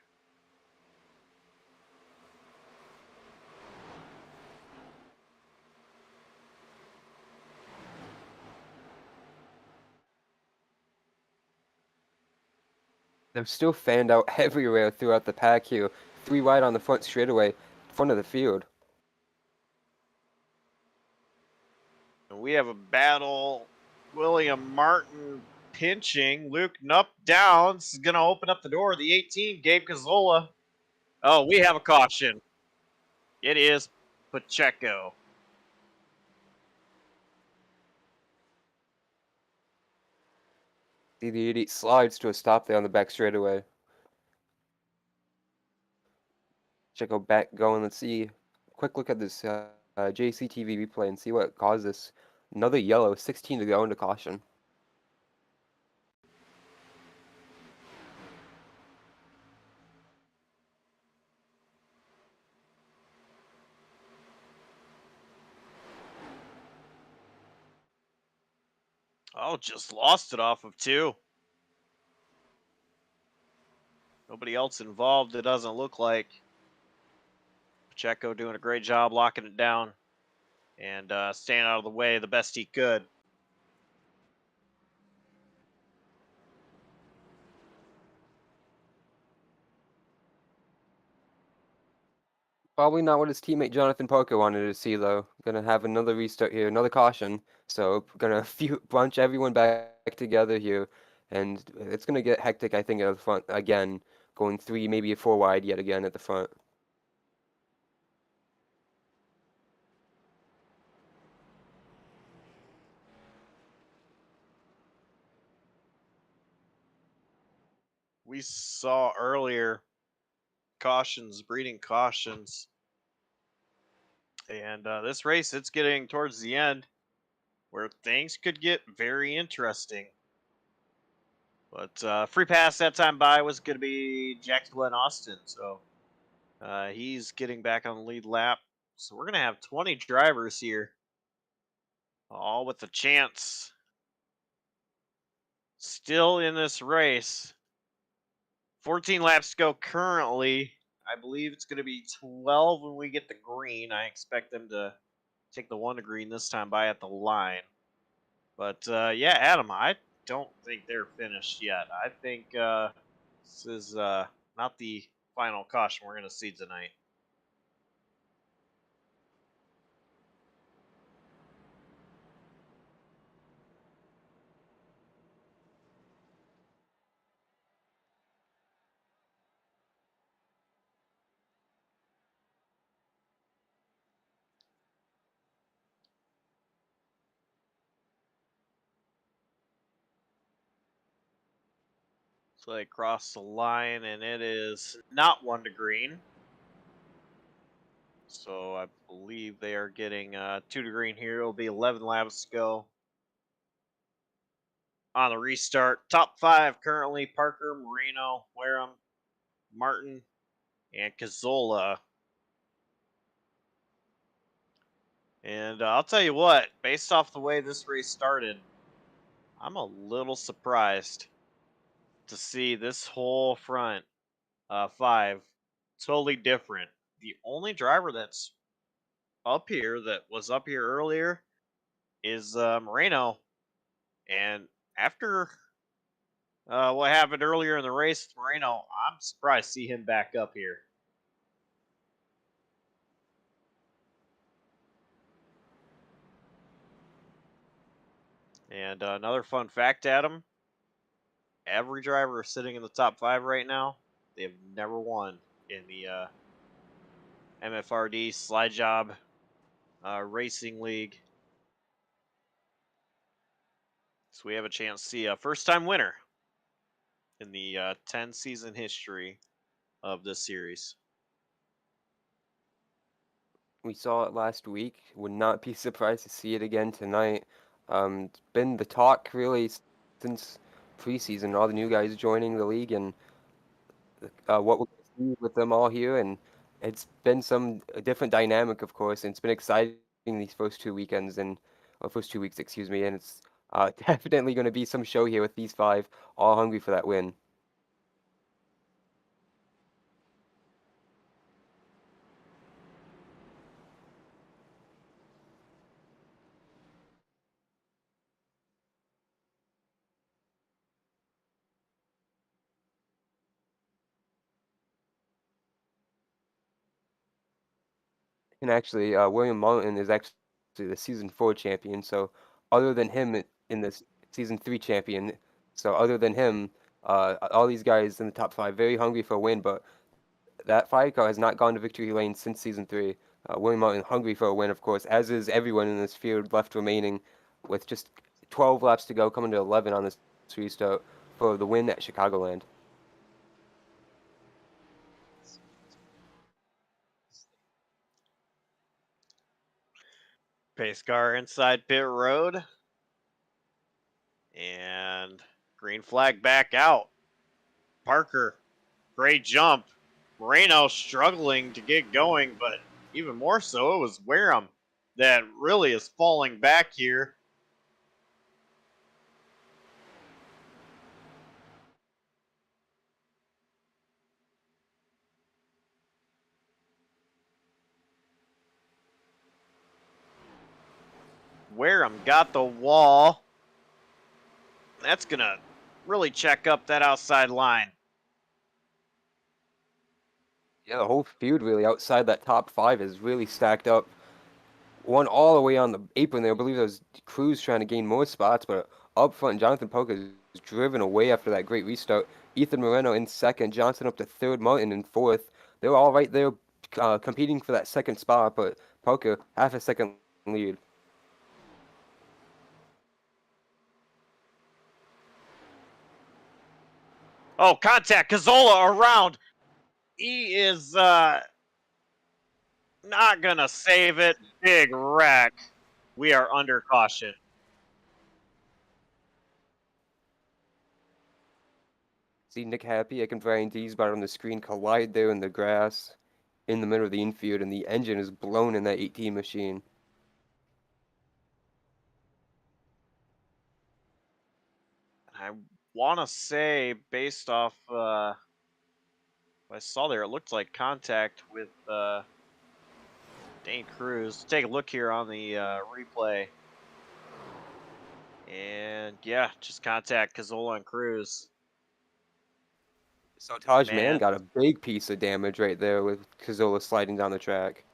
They're still fanned out everywhere throughout the pack here. 3 wide on the front straightaway, front of the field. And we have a battle. William Martin pinching. Luke Nupp down. This is going to open up the door. The 18, Gabe Cazzola. Oh, we have a caution. It is Pacheco. See the 88 slides to a stop there on the back straightaway. Pacheco back going. Let's see. Quick look at this JCTV replay and see what caused this. Another yellow, 16 to go into caution. Oh, just lost it off of 2. Nobody else involved, it doesn't look like. Pacheco doing a great job locking it down and staying out of the way the best he could. Probably not what his teammate Jonathan Parker wanted to see, though. Gonna have another restart here, another caution. So gonna bunch everyone back together here, and it's gonna get hectic. I think at the front again, going 3, maybe a 4 wide yet again at the front. We saw earlier cautions, breeding cautions. And this race, it's getting towards the end where things could get very interesting. But free pass that time by was going to be Jack Glenn Austin. So he's getting back on the lead lap. So we're going to have 20 drivers here, all with a chance still in this race. 14 laps to go currently. I believe it's going to be 12 when we get the green. I expect them to take the 1 to green this time by at the line. But yeah, Adam, I don't think they're finished yet. I think this is not the final caution we're going to see tonight. So they cross the line, and it is not 1 to green. So I believe they are getting 2 to green here. It'll be 11 laps to go on the restart. Top 5 currently: Parker, Moreno, Wareham, Martin, and Cazzola. And I'll tell you what, based off the way this race started, I'm a little surprised to see this whole front 5 totally different. The only driver that's up here that was up here earlier is Moreno. And after what happened earlier in the race with Moreno, I'm surprised to see him back up here. And another fun fact, Adam, every driver sitting in the top 5 right now, they have never won in the MFRD Jawb Racing League. So we have a chance to see a first-time winner in the 10-season history of this series. We saw it last week. Would not be surprised to see it again tonight. It's been the talk really since preseason. All the new guys joining the league, and what we're going to see with them all here. And it's been a different dynamic, of course. And it's been exciting these first 2 weekends or first 2 weeks, excuse me. And it's definitely going to be some show here with these 5 all hungry for that win. And actually, William Martin is actually the season 4 champion. So other than him in this season 3 champion, so other than him, all these guys in the top 5 very hungry for a win. But that 5 car has not gone to victory lane since season 3. William Martin hungry for a win, of course, as is everyone in this field left remaining, with just 12 laps to go, coming to 11 on this restart for the win at Chicagoland. Pace car inside pit road. And green flag back out. Parker, great jump. Moreno struggling to get going, but even more so, it was Wareham that really is falling back here. Wareham got the wall. That's going to really check up that outside line. Yeah, the whole field really outside that top 5 is really stacked up. One all the way on the apron there. I believe there was Cruz trying to gain more spots, but up front, Jonathan Poca is driven away after that great restart. Ethan Moreno in second, Johnson up to third, Martin in fourth. They're all right there competing for that second spot, but Poca half a second lead. Oh, contact. Cazzola around. He is not going to save it. Big wreck. We are under caution. See Nick Happy, and Brian Deesbot on the screen collide there in the grass in the middle of the infield, and the engine is blown in that 18 machine. I want to say, based off what I saw there, it looked like contact with Dane Cruz. Let's take a look here on the replay. And yeah, just contact Cazzola and Cruz. Sartaj Mann got a big piece of damage right there with Cazzola sliding down the track.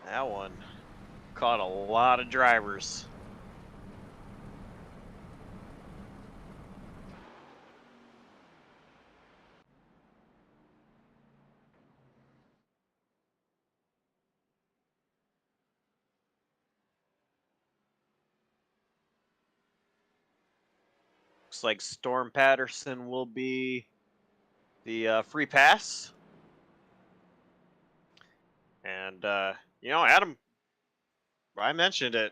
That one caught a lot of drivers. Looks like Storm Patterson will be the free pass. And, you know, Adam, I mentioned it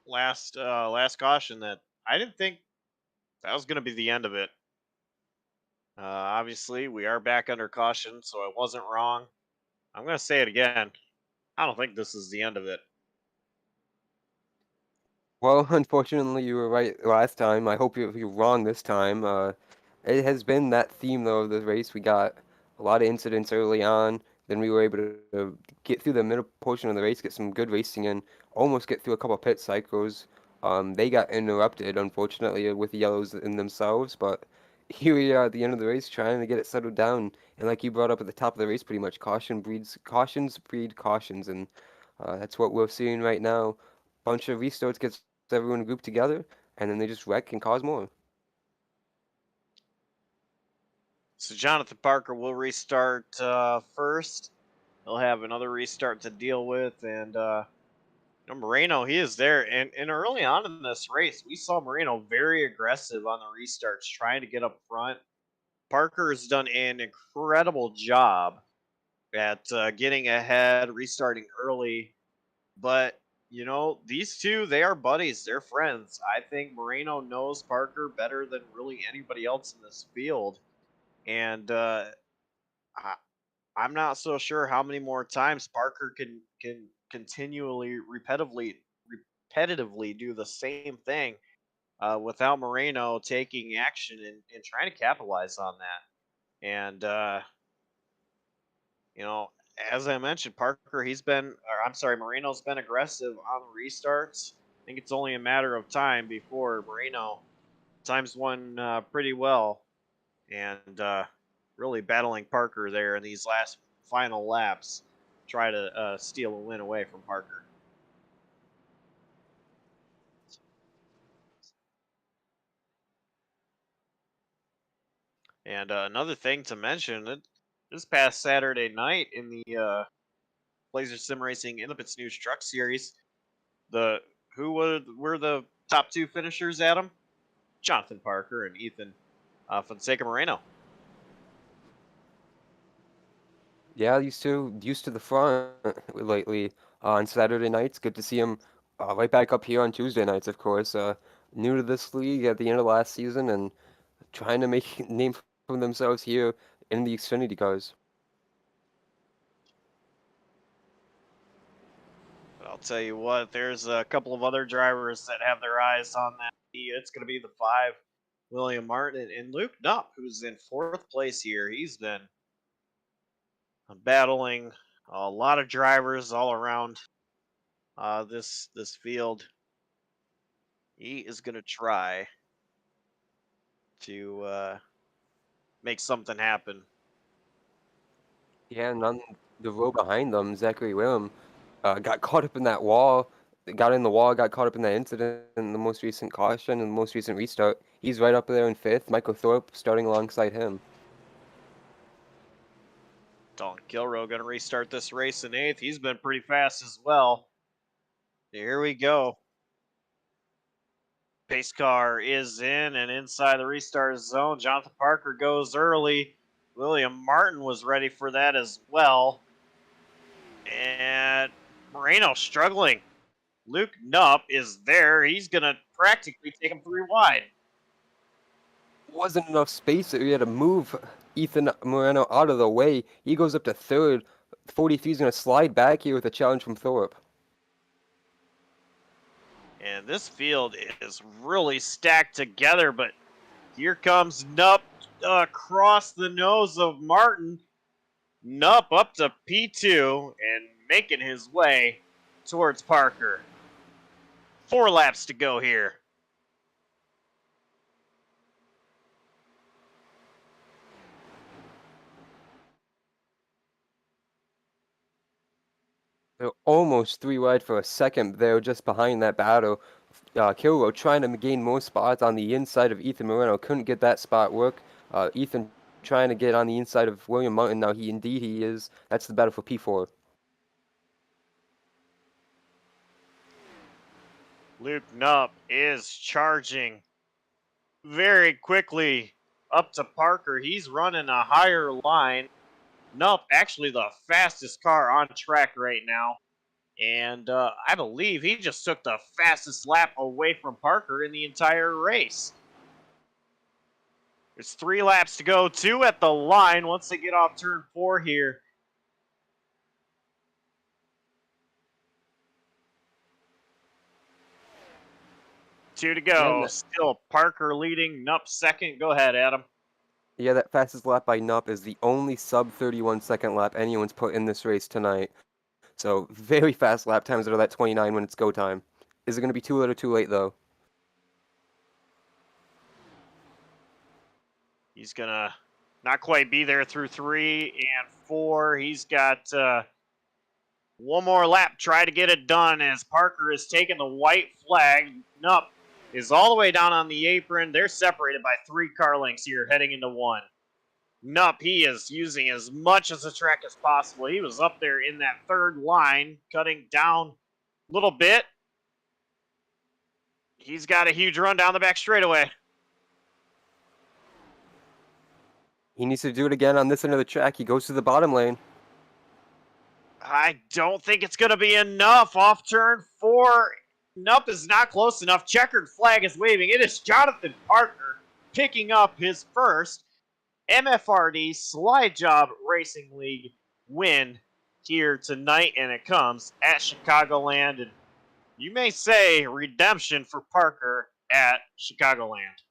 last caution that I didn't think that was going to be the end of it. Obviously, we are back under caution, so I wasn't wrong. I'm going to say it again. I don't think this is the end of it. Well, unfortunately, you were right last time. I hope you're wrong this time. It has been that theme, though, of the race. We got a lot of incidents early on. Then we were able to get through the middle portion of the race, get some good racing in, almost get through a couple of pit cycles. They got interrupted, unfortunately, with the yellows in themselves. But here we are at the end of the race, trying to get it settled down. And like you brought up at the top of the race, pretty much cautions breed cautions, and that's what we're seeing right now. Bunch of restarts gets everyone grouped together, and then they just wreck and cause more. So Jonathan Parker will restart first. He'll have another restart to deal with, and Moreno, he is there. And early on in this race, we saw Moreno very aggressive on the restarts, trying to get up front. Parker has done an incredible job at getting ahead, restarting early. But, you know, these two, they are buddies. They're friends. I think Moreno knows Parker better than really anybody else in this field. And I'm not so sure how many more times Parker can continually, repetitively do the same thing without Moreno taking action and trying to capitalize on that. And, you know, as I mentioned, Moreno's been aggressive on the restarts. I think it's only a matter of time before Moreno times one pretty well, and really battling Parker there in these last final laps, try to steal a win away from Parker. And another thing to mention, this past Saturday night in the Blazer Sim Racing Independence News Truck Series, who were the top two finishers, Adam? Jonathan Parker and Ethan Fonseca Moreno. Yeah, used to the front lately on Saturday nights. Good to see him right back up here on Tuesday nights, of course. New to this league at the end of last season and trying to make a name for themselves here in the Xfinity cars. But I'll tell you what, there's a couple of other drivers that have their eyes on that. It's going to be the 5, William Martin, and Luke Knupp, who's in 4th place here. He's been battling a lot of drivers all around this field. He is going to try to make something happen. Yeah, and on the row behind them, Zachary Willem got caught up in that wall, got in the wall, got caught up in that incident in the most recent caution and the most recent restart. He's right up there in 5th. Michael Thorpe starting alongside him. Dalton Kilroe going to restart this race in 8th. He's been pretty fast as well. Here we go. Pace car is in and inside the restart zone. Jonathan Parker goes early. William Martin was ready for that as well. And Moreno struggling. Luke Knupp is there. He's going to practically take him 3 wide. Wasn't enough space. He had to move Ethan Moreno out of the way. He goes up to 3rd. 43 is going to slide back here with a challenge from Thorpe. And this field is really stacked together, but here comes Knupp across the nose of Martin. Knupp up to P2 and making his way towards Parker. 4 laps to go here. They're almost 3 wide for a second. They're just behind that battle. Kilroe trying to gain more spots on the inside of Ethan Moreno. Couldn't get that spot work. Ethan trying to get on the inside of William Martin. Now he is. That's the battle for P4. Luke Knupp is charging very quickly up to Parker. He's running a higher line. Knupp actually the fastest car on track right now. And I believe he just took the fastest lap away from Parker in the entire race. There's 3 laps to go, 2 at the line once they get off turn 4 here. Two to go. Still Parker leading, Knupp second. Go ahead, Adam. Yeah, that fastest lap by Knupp is the only sub 31 second lap anyone's put in this race tonight. So very fast lap times out of that 29 when it's go time. Is it going to be too little or too late though? He's going to not quite be there through 3 and 4. He's got one more lap. Try to get it done as Parker is taking the white flag. Knupp is all the way down on the apron. They're separated by 3 car lengths here heading into 1. Knupp, he is using as much of the track as possible. He was up there in that 3rd line, cutting down a little bit. He's got a huge run down the back straightaway. He needs to do it again on this end of the track. He goes to the bottom lane. I don't think it's going to be enough. Off turn 4. Knupp is not close enough. Checkered flag is waving. It is Jonathan Parker picking up his first MFRD Jawb Racing League win here tonight, and it comes at Chicagoland. And you may say redemption for Parker at Chicagoland.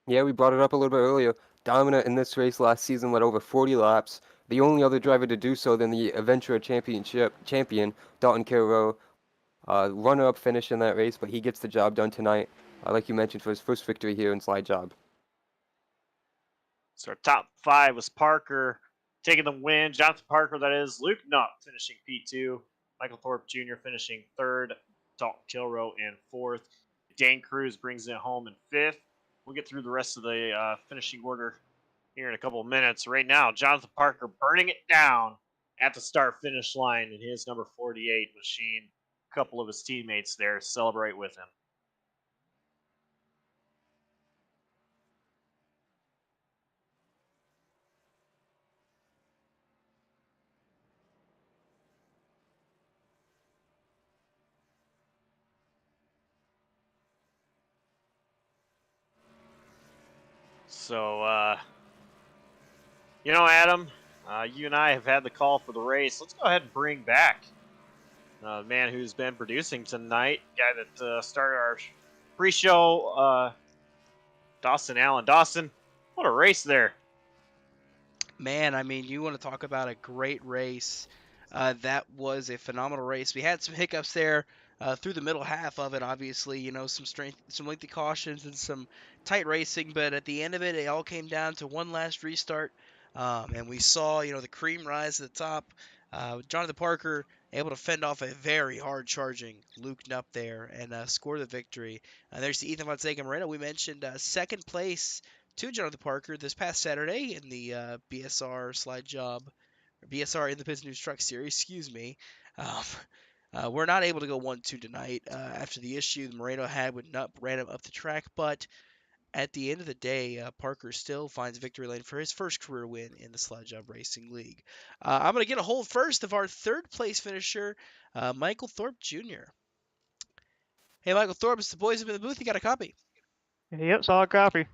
Yeah, we brought it up a little bit earlier. Dominant in this race last season, led over 40 laps. The only other driver to do so than the Aventura Championship champion, Dalton Kilroe. Runner-up finish in that race, but he gets the job done tonight, like you mentioned, for his first victory here in Jawb. So our top 5 was Parker taking the win. Jonathan Parker, that is. Luke Knupp finishing P2. Michael Thorpe Jr. finishing 3rd. Dalton Kilroe in 4th. Dane Cruz brings it home in 5th. We'll get through the rest of the finishing order here in a couple of minutes. Right now, Jonathan Parker burning it down at the start-finish line in his number 48 machine. A couple of his teammates there celebrate with him. So, Adam, You and I have had the call for the race. Let's go ahead and bring back the man who's been producing tonight, guy that started our pre-show, Dawson Allen. Dawson, what a race there. Man, I mean, you want to talk about a great race. That was a phenomenal race. We had some hiccups there through the middle half of it, obviously, some lengthy cautions and some tight racing, but at the end of it, it all came down to one last restart. And we saw, the cream rise to the top. Jonathan Parker able to fend off a very hard charging Luke Nupp there and score the victory. There's the Ethan Fonseca Moreno. We mentioned second place to Jonathan Parker this past Saturday in the BSR slide job, or BSR Independent News Truck Series, excuse me. We're not able to go 1-2 tonight after the issue Moreno had when Nupp ran him up the track, but at the end of the day, Parker still finds victory lane for his first career win in the Jawb Racing League. I'm going to get a hold first of our third place finisher, Michael Thorpe Jr. Hey, Michael Thorpe, it's the boys up in the booth. You got a copy? Yep, solid copy.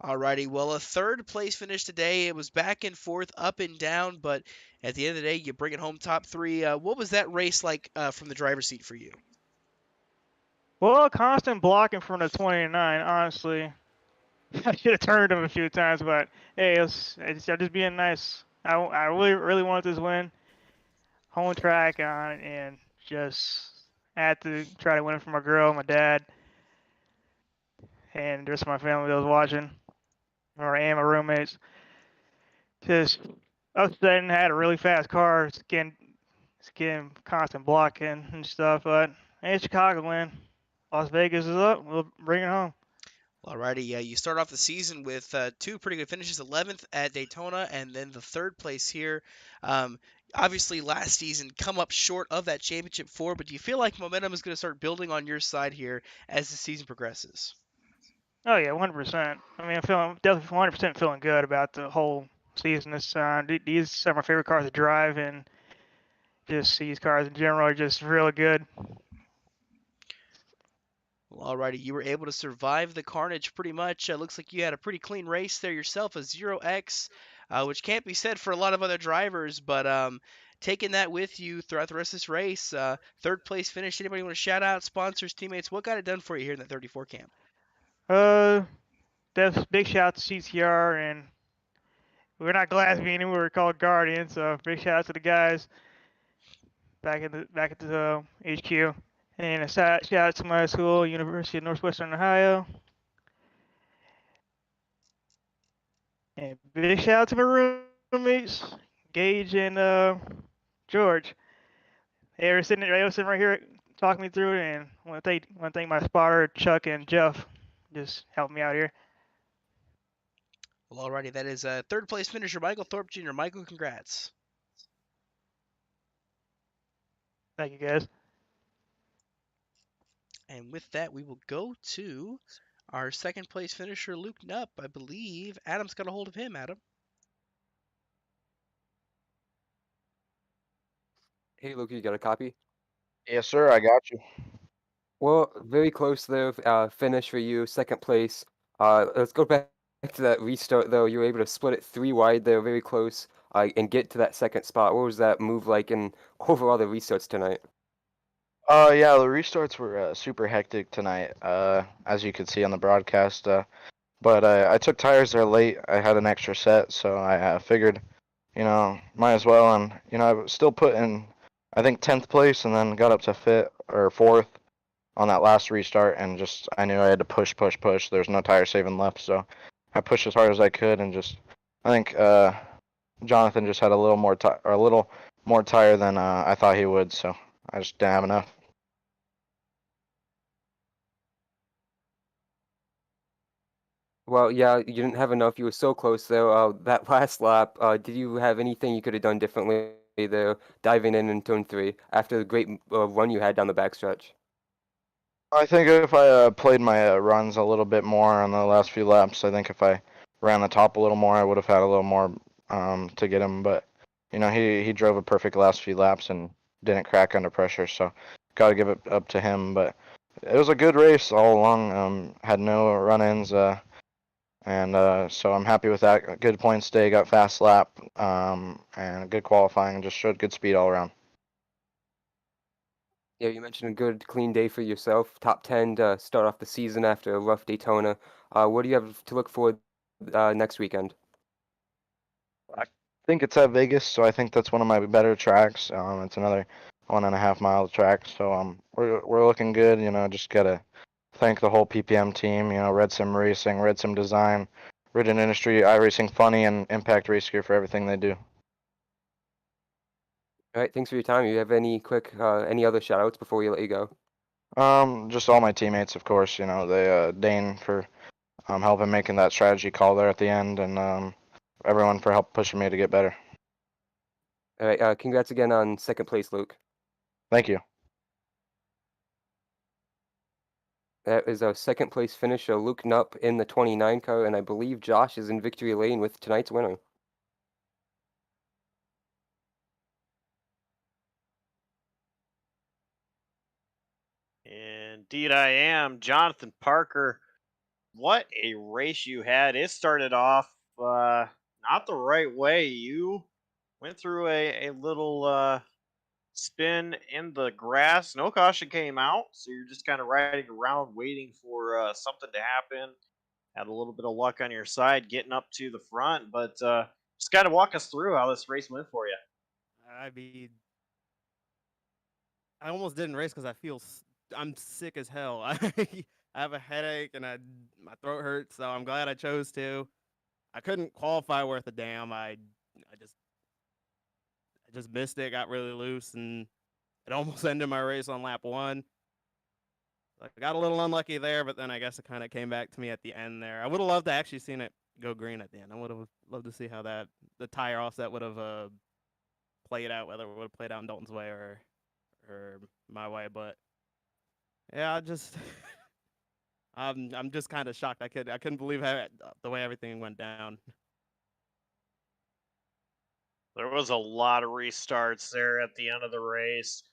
Alrighty, well, a third place finish today. It was back and forth, up and down, but at the end of the day, you bring it home top three. What was that race like from the driver's seat for you? Well, constant blocking from the 29, honestly. I should have turned him a few times, but hey, I'm just being nice. I really wanted this win. Home track on it, and just had to try to win it for my girl, my dad, and the rest of my family that was watching, and my roommates. Just upsetting, had a really fast car, it's getting constant blocking and stuff, but hey, Chicagoland. Las Vegas is up. We'll bring it home. Alrighty, you start off the season with two pretty good finishes, 11th at Daytona and then the third place here. Obviously, last season come up short of that championship four, but do you feel like momentum is going to start building on your side here as the season progresses? Oh, yeah, 100%. I mean, I'm definitely 100% feeling good about the whole season this time. These are my favorite cars to drive, and just these cars in general are just really good. Well, alrighty, you were able to survive the carnage pretty much. Looks like you had a pretty clean race there yourself, a 0x, which can't be said for a lot of other drivers, but taking that with you throughout the rest of this race, third place finish. Anybody want to shout out sponsors, teammates? What got it done for you here in that 34 camp? That's big shout out to CCR, and we're not Glasby anymore. We're called Guardian, so big shout out to the guys back at the HQ. And a shout out to my school, University of Northwestern Ohio. And big shout out to my roommates, Gage and George. They were sitting right here talking me through it, and I want to thank my spotter, Chuck and Jeff, just helping me out here. Well, alrighty, that is third place finisher Michael Thorpe Jr. Michael, congrats. Thank you, guys. And with that, we will go to our second place finisher, Luke Nupp. I believe Adam's got a hold of him, Adam. Hey, Luke, you got a copy? Yes, sir, I got you. Well, very close there. Finish for you, second place. Let's go back to that restart, though. You were able to split it 3 wide there, very close, and get to that second spot. What was that move like in overall the restarts tonight? Yeah, the restarts were super hectic tonight, as you could see on the broadcast. But I took tires there late. I had an extra set, so I figured, might as well. And I was still put in, I think 10th place, and then got up to 5th or 4th on that last restart, and just I knew I had to push. There's no tire saving left, so I pushed as hard as I could, and I think Jonathan just had a little more tire than I thought he would, so I just didn't have enough. Well, yeah, you didn't have enough. You were so close, though. That last lap, did you have anything you could have done differently there, diving in turn 3, after the great run you had down the backstretch? I think if I played my runs a little bit more on the last few laps, I think if I ran the top a little more, I would have had a little more to get him. But, he drove a perfect last few laps and didn't crack under pressure, so got to give it up to him. But it was a good race all along. Had no run-ins. and so I'm happy with that. Good points day, got fast lap, and good qualifying. Just showed good speed all around. Yeah, you mentioned a good clean day for yourself. Top 10 to start off the season after a rough Daytona. What do you have to look for next weekend? I think it's at Vegas, so I think that's one of my better tracks. It's another 1.5 mile track, so we're looking good. Just gotta thank the whole PPM team. Red Sim Racing, Red Sim Design, Ridden Industry, iRacing Funny, and Impact Race Gear for everything they do. All right, thanks for your time. You have any any other shout outs before we let you go? Just all my teammates, of course. They Dane for helping making that strategy call there at the end, and everyone for help pushing me to get better. All right, congrats again on second place, Luke. Thank you. That is our second place finisher, Luke Nupp in the 29 car, and I believe Josh is in victory lane with tonight's winner. Indeed, I am. Jonathan Parker, what a race you had. It started off not the right way. You went through a little spin in the grass. No caution came out, so you're just kind of riding around waiting for something to happen. Had a little bit of luck on your side getting up to the front, but just kind of walk us through how this race went for you. I mean, I almost didn't race because I'm sick as hell. I have a headache and my throat hurts, so I'm glad I chose to. I couldn't qualify worth a damn. I just missed it, got really loose, and it almost ended my race on lap 1. I got a little unlucky there, but then I guess it kind of came back to me at the end there. I would have loved to actually seen it go green at the end. I would have loved to see how the tire offset would have played out, whether it would have played out in Dalton's way or my way. But yeah, I'm just kind of shocked. I couldn't believe the way everything went down. There was a lot of restarts there at the end of the race.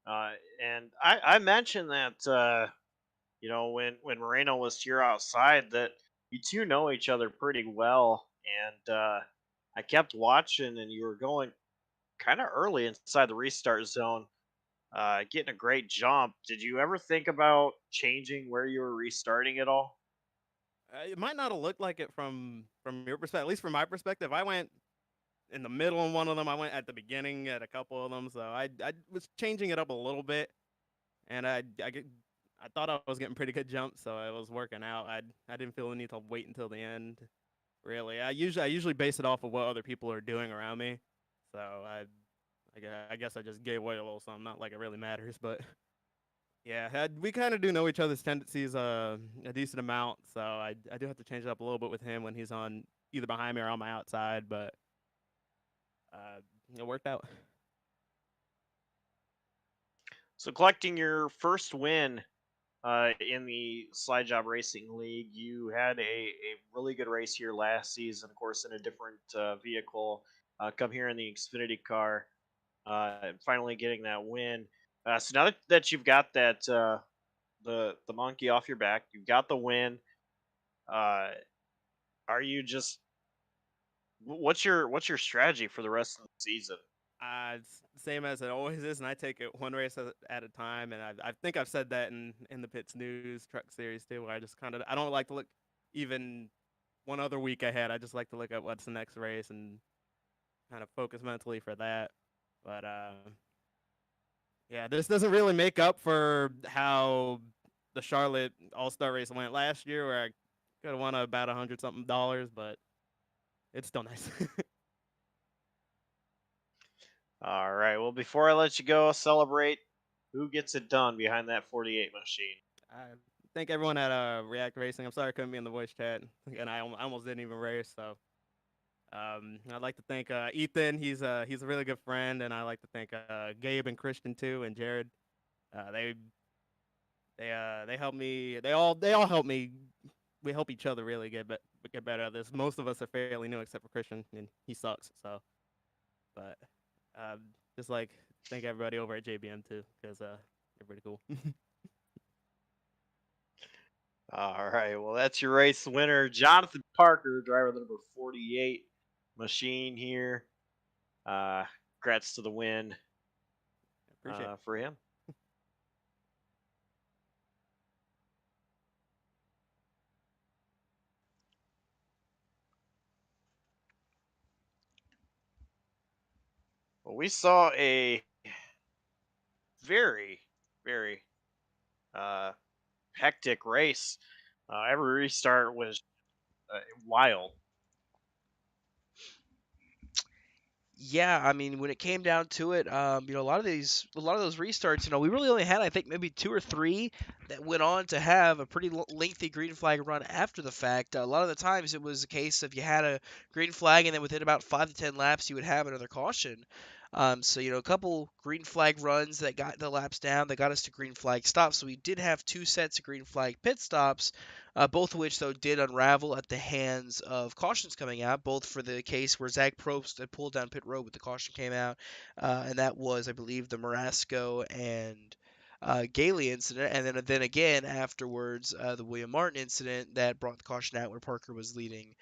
And I mentioned that, when Moreno was here outside, that you two know each other pretty well. And I kept watching, and you were going kind of early inside the restart zone, getting a great jump. Did you ever think about changing where you were restarting at all? It might not have looked like it from your perspective. At least from my perspective, I went in the middle in one of them. I went at the beginning at a couple of them. So I was changing it up a little bit, and I thought I was getting pretty good jumps, so it was working out. I didn't feel the need to wait until the end. Really, I usually base it off of what other people are doing around me. So I guess I just gave away a little something. Not like it really matters, but yeah, we kind of do know each other's tendencies a decent amount. So I do have to change it up a little bit with him when he's on either behind me or on my outside. But it worked out. So collecting your first win in the Jawb Racing League, you had a really good race here last season, of course, in a different vehicle. Come here in the Xfinity car, finally getting that win. So now that you've got that the monkey off your back, you've got the win. Are you just what's your strategy for the rest of the season? It's same as it always is, and I take it one race at a time. And I think I've said that in the Pits News Truck Series too, where I don't like to look even one other week ahead. I just like to look at what's the next race and kind of focus mentally for that. But yeah, this doesn't really make up for how the Charlotte All-Star race went last year, where I could have won about $100-something, but it's still nice. All right. Well, before I let you go, celebrate. Who gets it done behind that 48 machine? I thank everyone at React Racing. I'm sorry I couldn't be in the voice chat, and I almost didn't even race. So I'd like to thank Ethan. He's a really good friend, and I'd like to thank Gabe and Christian too, and Jared. They help me. They all help me. We help each other really get better at this. Most of us are fairly new, except for Christian, and he sucks. So, but just like thank everybody over at JBM too, because they're pretty cool. All right. Well, that's your race winner, Jonathan Parker, driver number 48 machine here. Congrats to the win Appreciate it. for him. Well, we saw a very, very hectic race. Every restart was wild. Yeah, I mean, when it came down to it, a lot of those restarts, we really only had, I think, maybe 2 or 3 that went on to have a pretty lengthy green flag run after the fact. A lot of the times, it was a case of you had a green flag, and then within about 5 to 10 laps, you would have another caution. So a couple green flag runs that got the laps down, that got us to green flag stops. So we did have 2 sets of green flag pit stops, both of which, though, did unravel at the hands of cautions coming out, both for the case where Zach Probst had pulled down pit road, but the caution came out, and that was, I believe, the Marasco and Gailey incident, and then again afterwards, the William Martin incident that brought the caution out where Parker was leading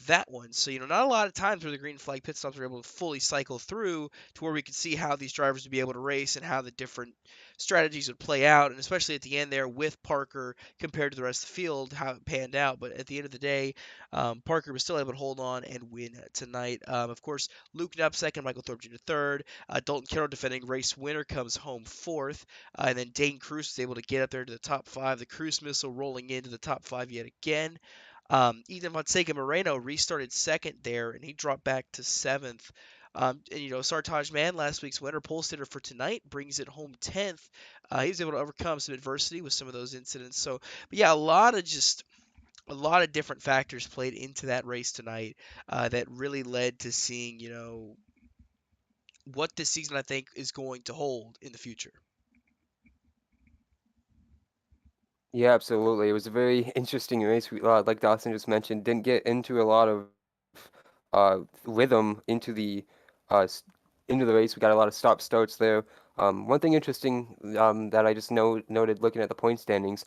that one. So, not a lot of times where the green flag pit stops were able to fully cycle through to where we could see how these drivers would be able to race and how the different strategies would play out, and especially at the end there with Parker compared to the rest of the field, how it panned out. But at the end of the day, Parker was still able to hold on and win tonight. Of course, Luke Knupp second, Michael Thorpe Jr. third, Dalton Kilroe defending race winner comes home fourth, and then Dane Cruz was able to get up there to the top 5. The Cruz missile rolling into the top 5 yet again. Ethan Fonseca Moreno restarted second there, and he dropped back to 7th. And Sartaj Mann, last week's winner, pole sitter for tonight, brings it home 10th. He was able to overcome some adversity with some of those incidents. So, but yeah, a lot of different factors played into that race tonight that really led to seeing, what this season I think is going to hold in the future. Yeah, absolutely. It was a very interesting race. Like Dawson just mentioned, didn't get into a lot of rhythm into the race. We got a lot of stop starts there. One thing interesting that I just noted looking at the point standings,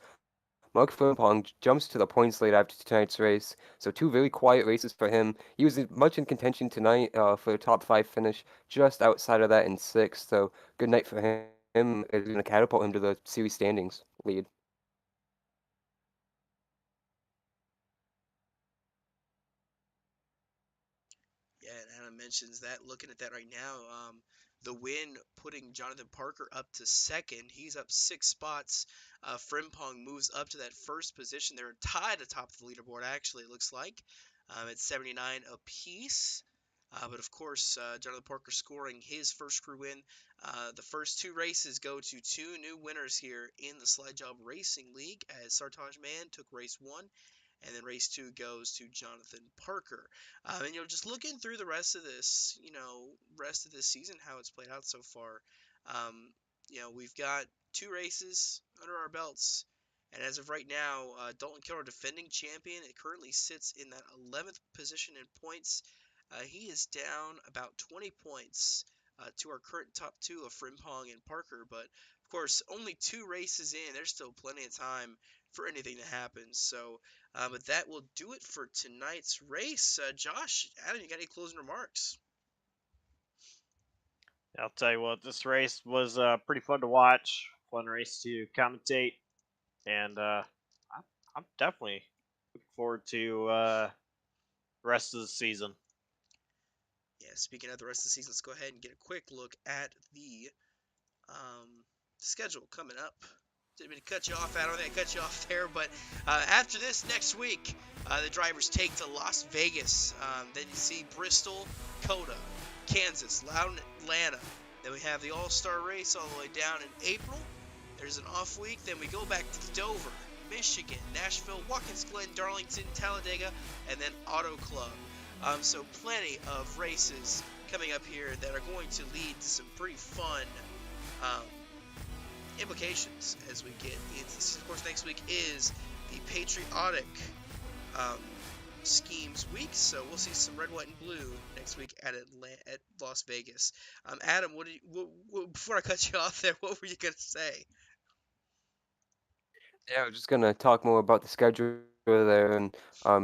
Mark Frimpong jumps to the points lead after tonight's race. So 2 very quiet races for him. He was much in contention tonight for a top 5 finish, just outside of that in 6th. So good night for him. It's going to catapult him to the series standings lead. Yeah, and Adam mentions that. Looking at that right now, the win putting Jonathan Parker up to second. He's up 6 spots. Frimpong moves up to that first position. They're tied atop the leaderboard, actually, it looks like. It's 79 apiece. But of course, Jonathan Parker scoring his first crew win. The first 2 races go to 2 new winners here in the Jawb Racing League, as Sartaj Mann took race 1. And then race 2 goes to Jonathan Parker. And just looking through the rest of this, season, how it's played out so far. We've got 2 races under our belts, and as of right now, Dalton Kilroe, defending champion, it currently sits in that 11th position in points. He is down about 20 points to our current top 2 of Frimpong and Parker, but of course, only 2 races in. There's still plenty of time for anything to happen. So, but that will do it for tonight's race. Josh, Adam, you got any closing remarks? I'll tell you what, this race was pretty fun to watch, fun race to commentate, and I'm definitely looking forward to the rest of the season. Yeah, speaking of the rest of the season, let's go ahead and get a quick look at the schedule coming up. Didn't mean to cut you off, Adam. I think I cut you off there, but after this, next week, the drivers take to Las Vegas. Then you see Bristol, Coda, Kansas, Loudon, Atlanta. Then we have the All-Star race all the way down in April. There's an off week. Then we go back to Dover, Michigan, Nashville, Watkins Glen, Darlington, Talladega, and then Auto Club. So plenty of races coming up here that are going to lead to some pretty fun implications as we get into this. Of course, next week is the Patriotic Schemes week, so we'll see some red, white, and blue next week at Las Vegas. Adam, before I cut you off there, what were you gonna say? Yeah, we're just gonna talk more about the schedule there, and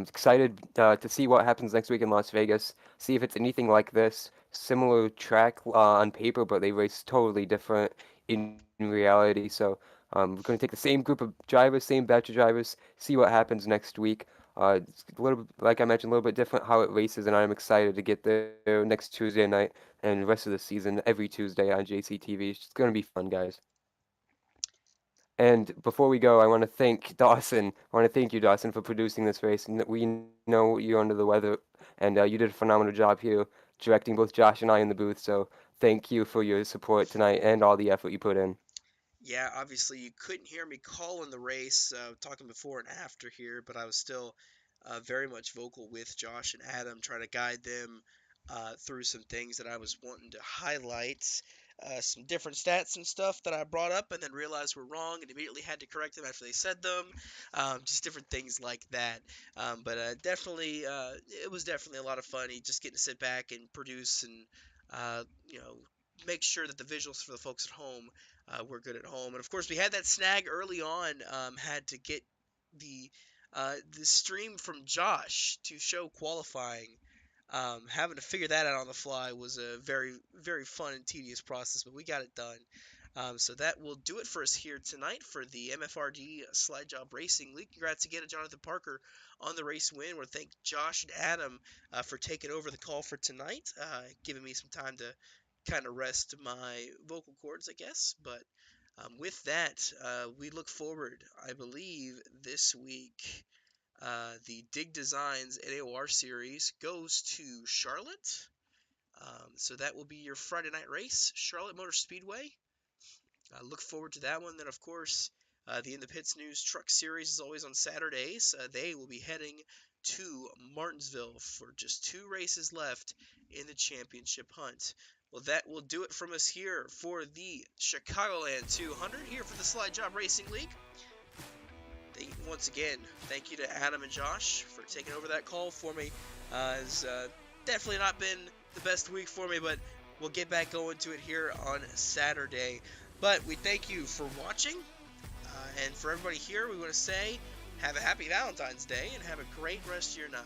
excited to see what happens next week in Las Vegas. See if it's anything like this, similar track on paper, but they race totally different in reality. So we're gonna take the same group of drivers, same batch of drivers, see what happens next week. It's a little, like I mentioned, a little bit different how it races, and I'm excited to get there next Tuesday night and the rest of the season every Tuesday on JCTV. It's just gonna be fun, guys. And before we go, I want to thank Dawson. I want to thank you, Dawson, for producing this race. We know you're under the weather, and you did a phenomenal job here, directing both Josh and I in the booth. So thank you for your support tonight and all the effort you put in. Yeah, obviously you couldn't hear me calling the race, talking before and after here, but I was still very much vocal with Josh and Adam, trying to guide them through some things that I was wanting to highlight, some different stats and stuff that I brought up and then realized were wrong and immediately had to correct them after they said them, just different things like that. But definitely, it was definitely a lot of fun. Just getting to sit back and produce and, you know, make sure that the visuals for the folks at home we're good at home. And of course, we had that snag early on. Had to get the stream from Josh to show qualifying. Having to figure that out on the fly was a very, very fun and tedious process, but we got it done. So that will do it for us here tonight for the MFRD Slide Jawb Racing League. Congrats again to Jonathan Parker on the race win. We'll thank Josh and Adam for taking over the call for tonight, giving me some time to kind of rest my vocal cords, I guess. But with that, we look forward, I believe, this week. The Dig Designs NAOR series goes to Charlotte. So that will be your Friday night race, Charlotte Motor Speedway. Look forward to that one. Then, of course, the In the Pits News Truck Series is always on Saturdays. They will be heading to Martinsville for just 2 races left in the championship hunt. Well, that will do it from us here for the Chicagoland 200 here for the Slide Jawb Racing League. Once again, thank you to Adam and Josh for taking over that call for me. It's definitely not been the best week for me, but we'll get back going to it here on Saturday. But we thank you for watching, and for everybody here, we want to say have a happy Valentine's Day and have a great rest of your night.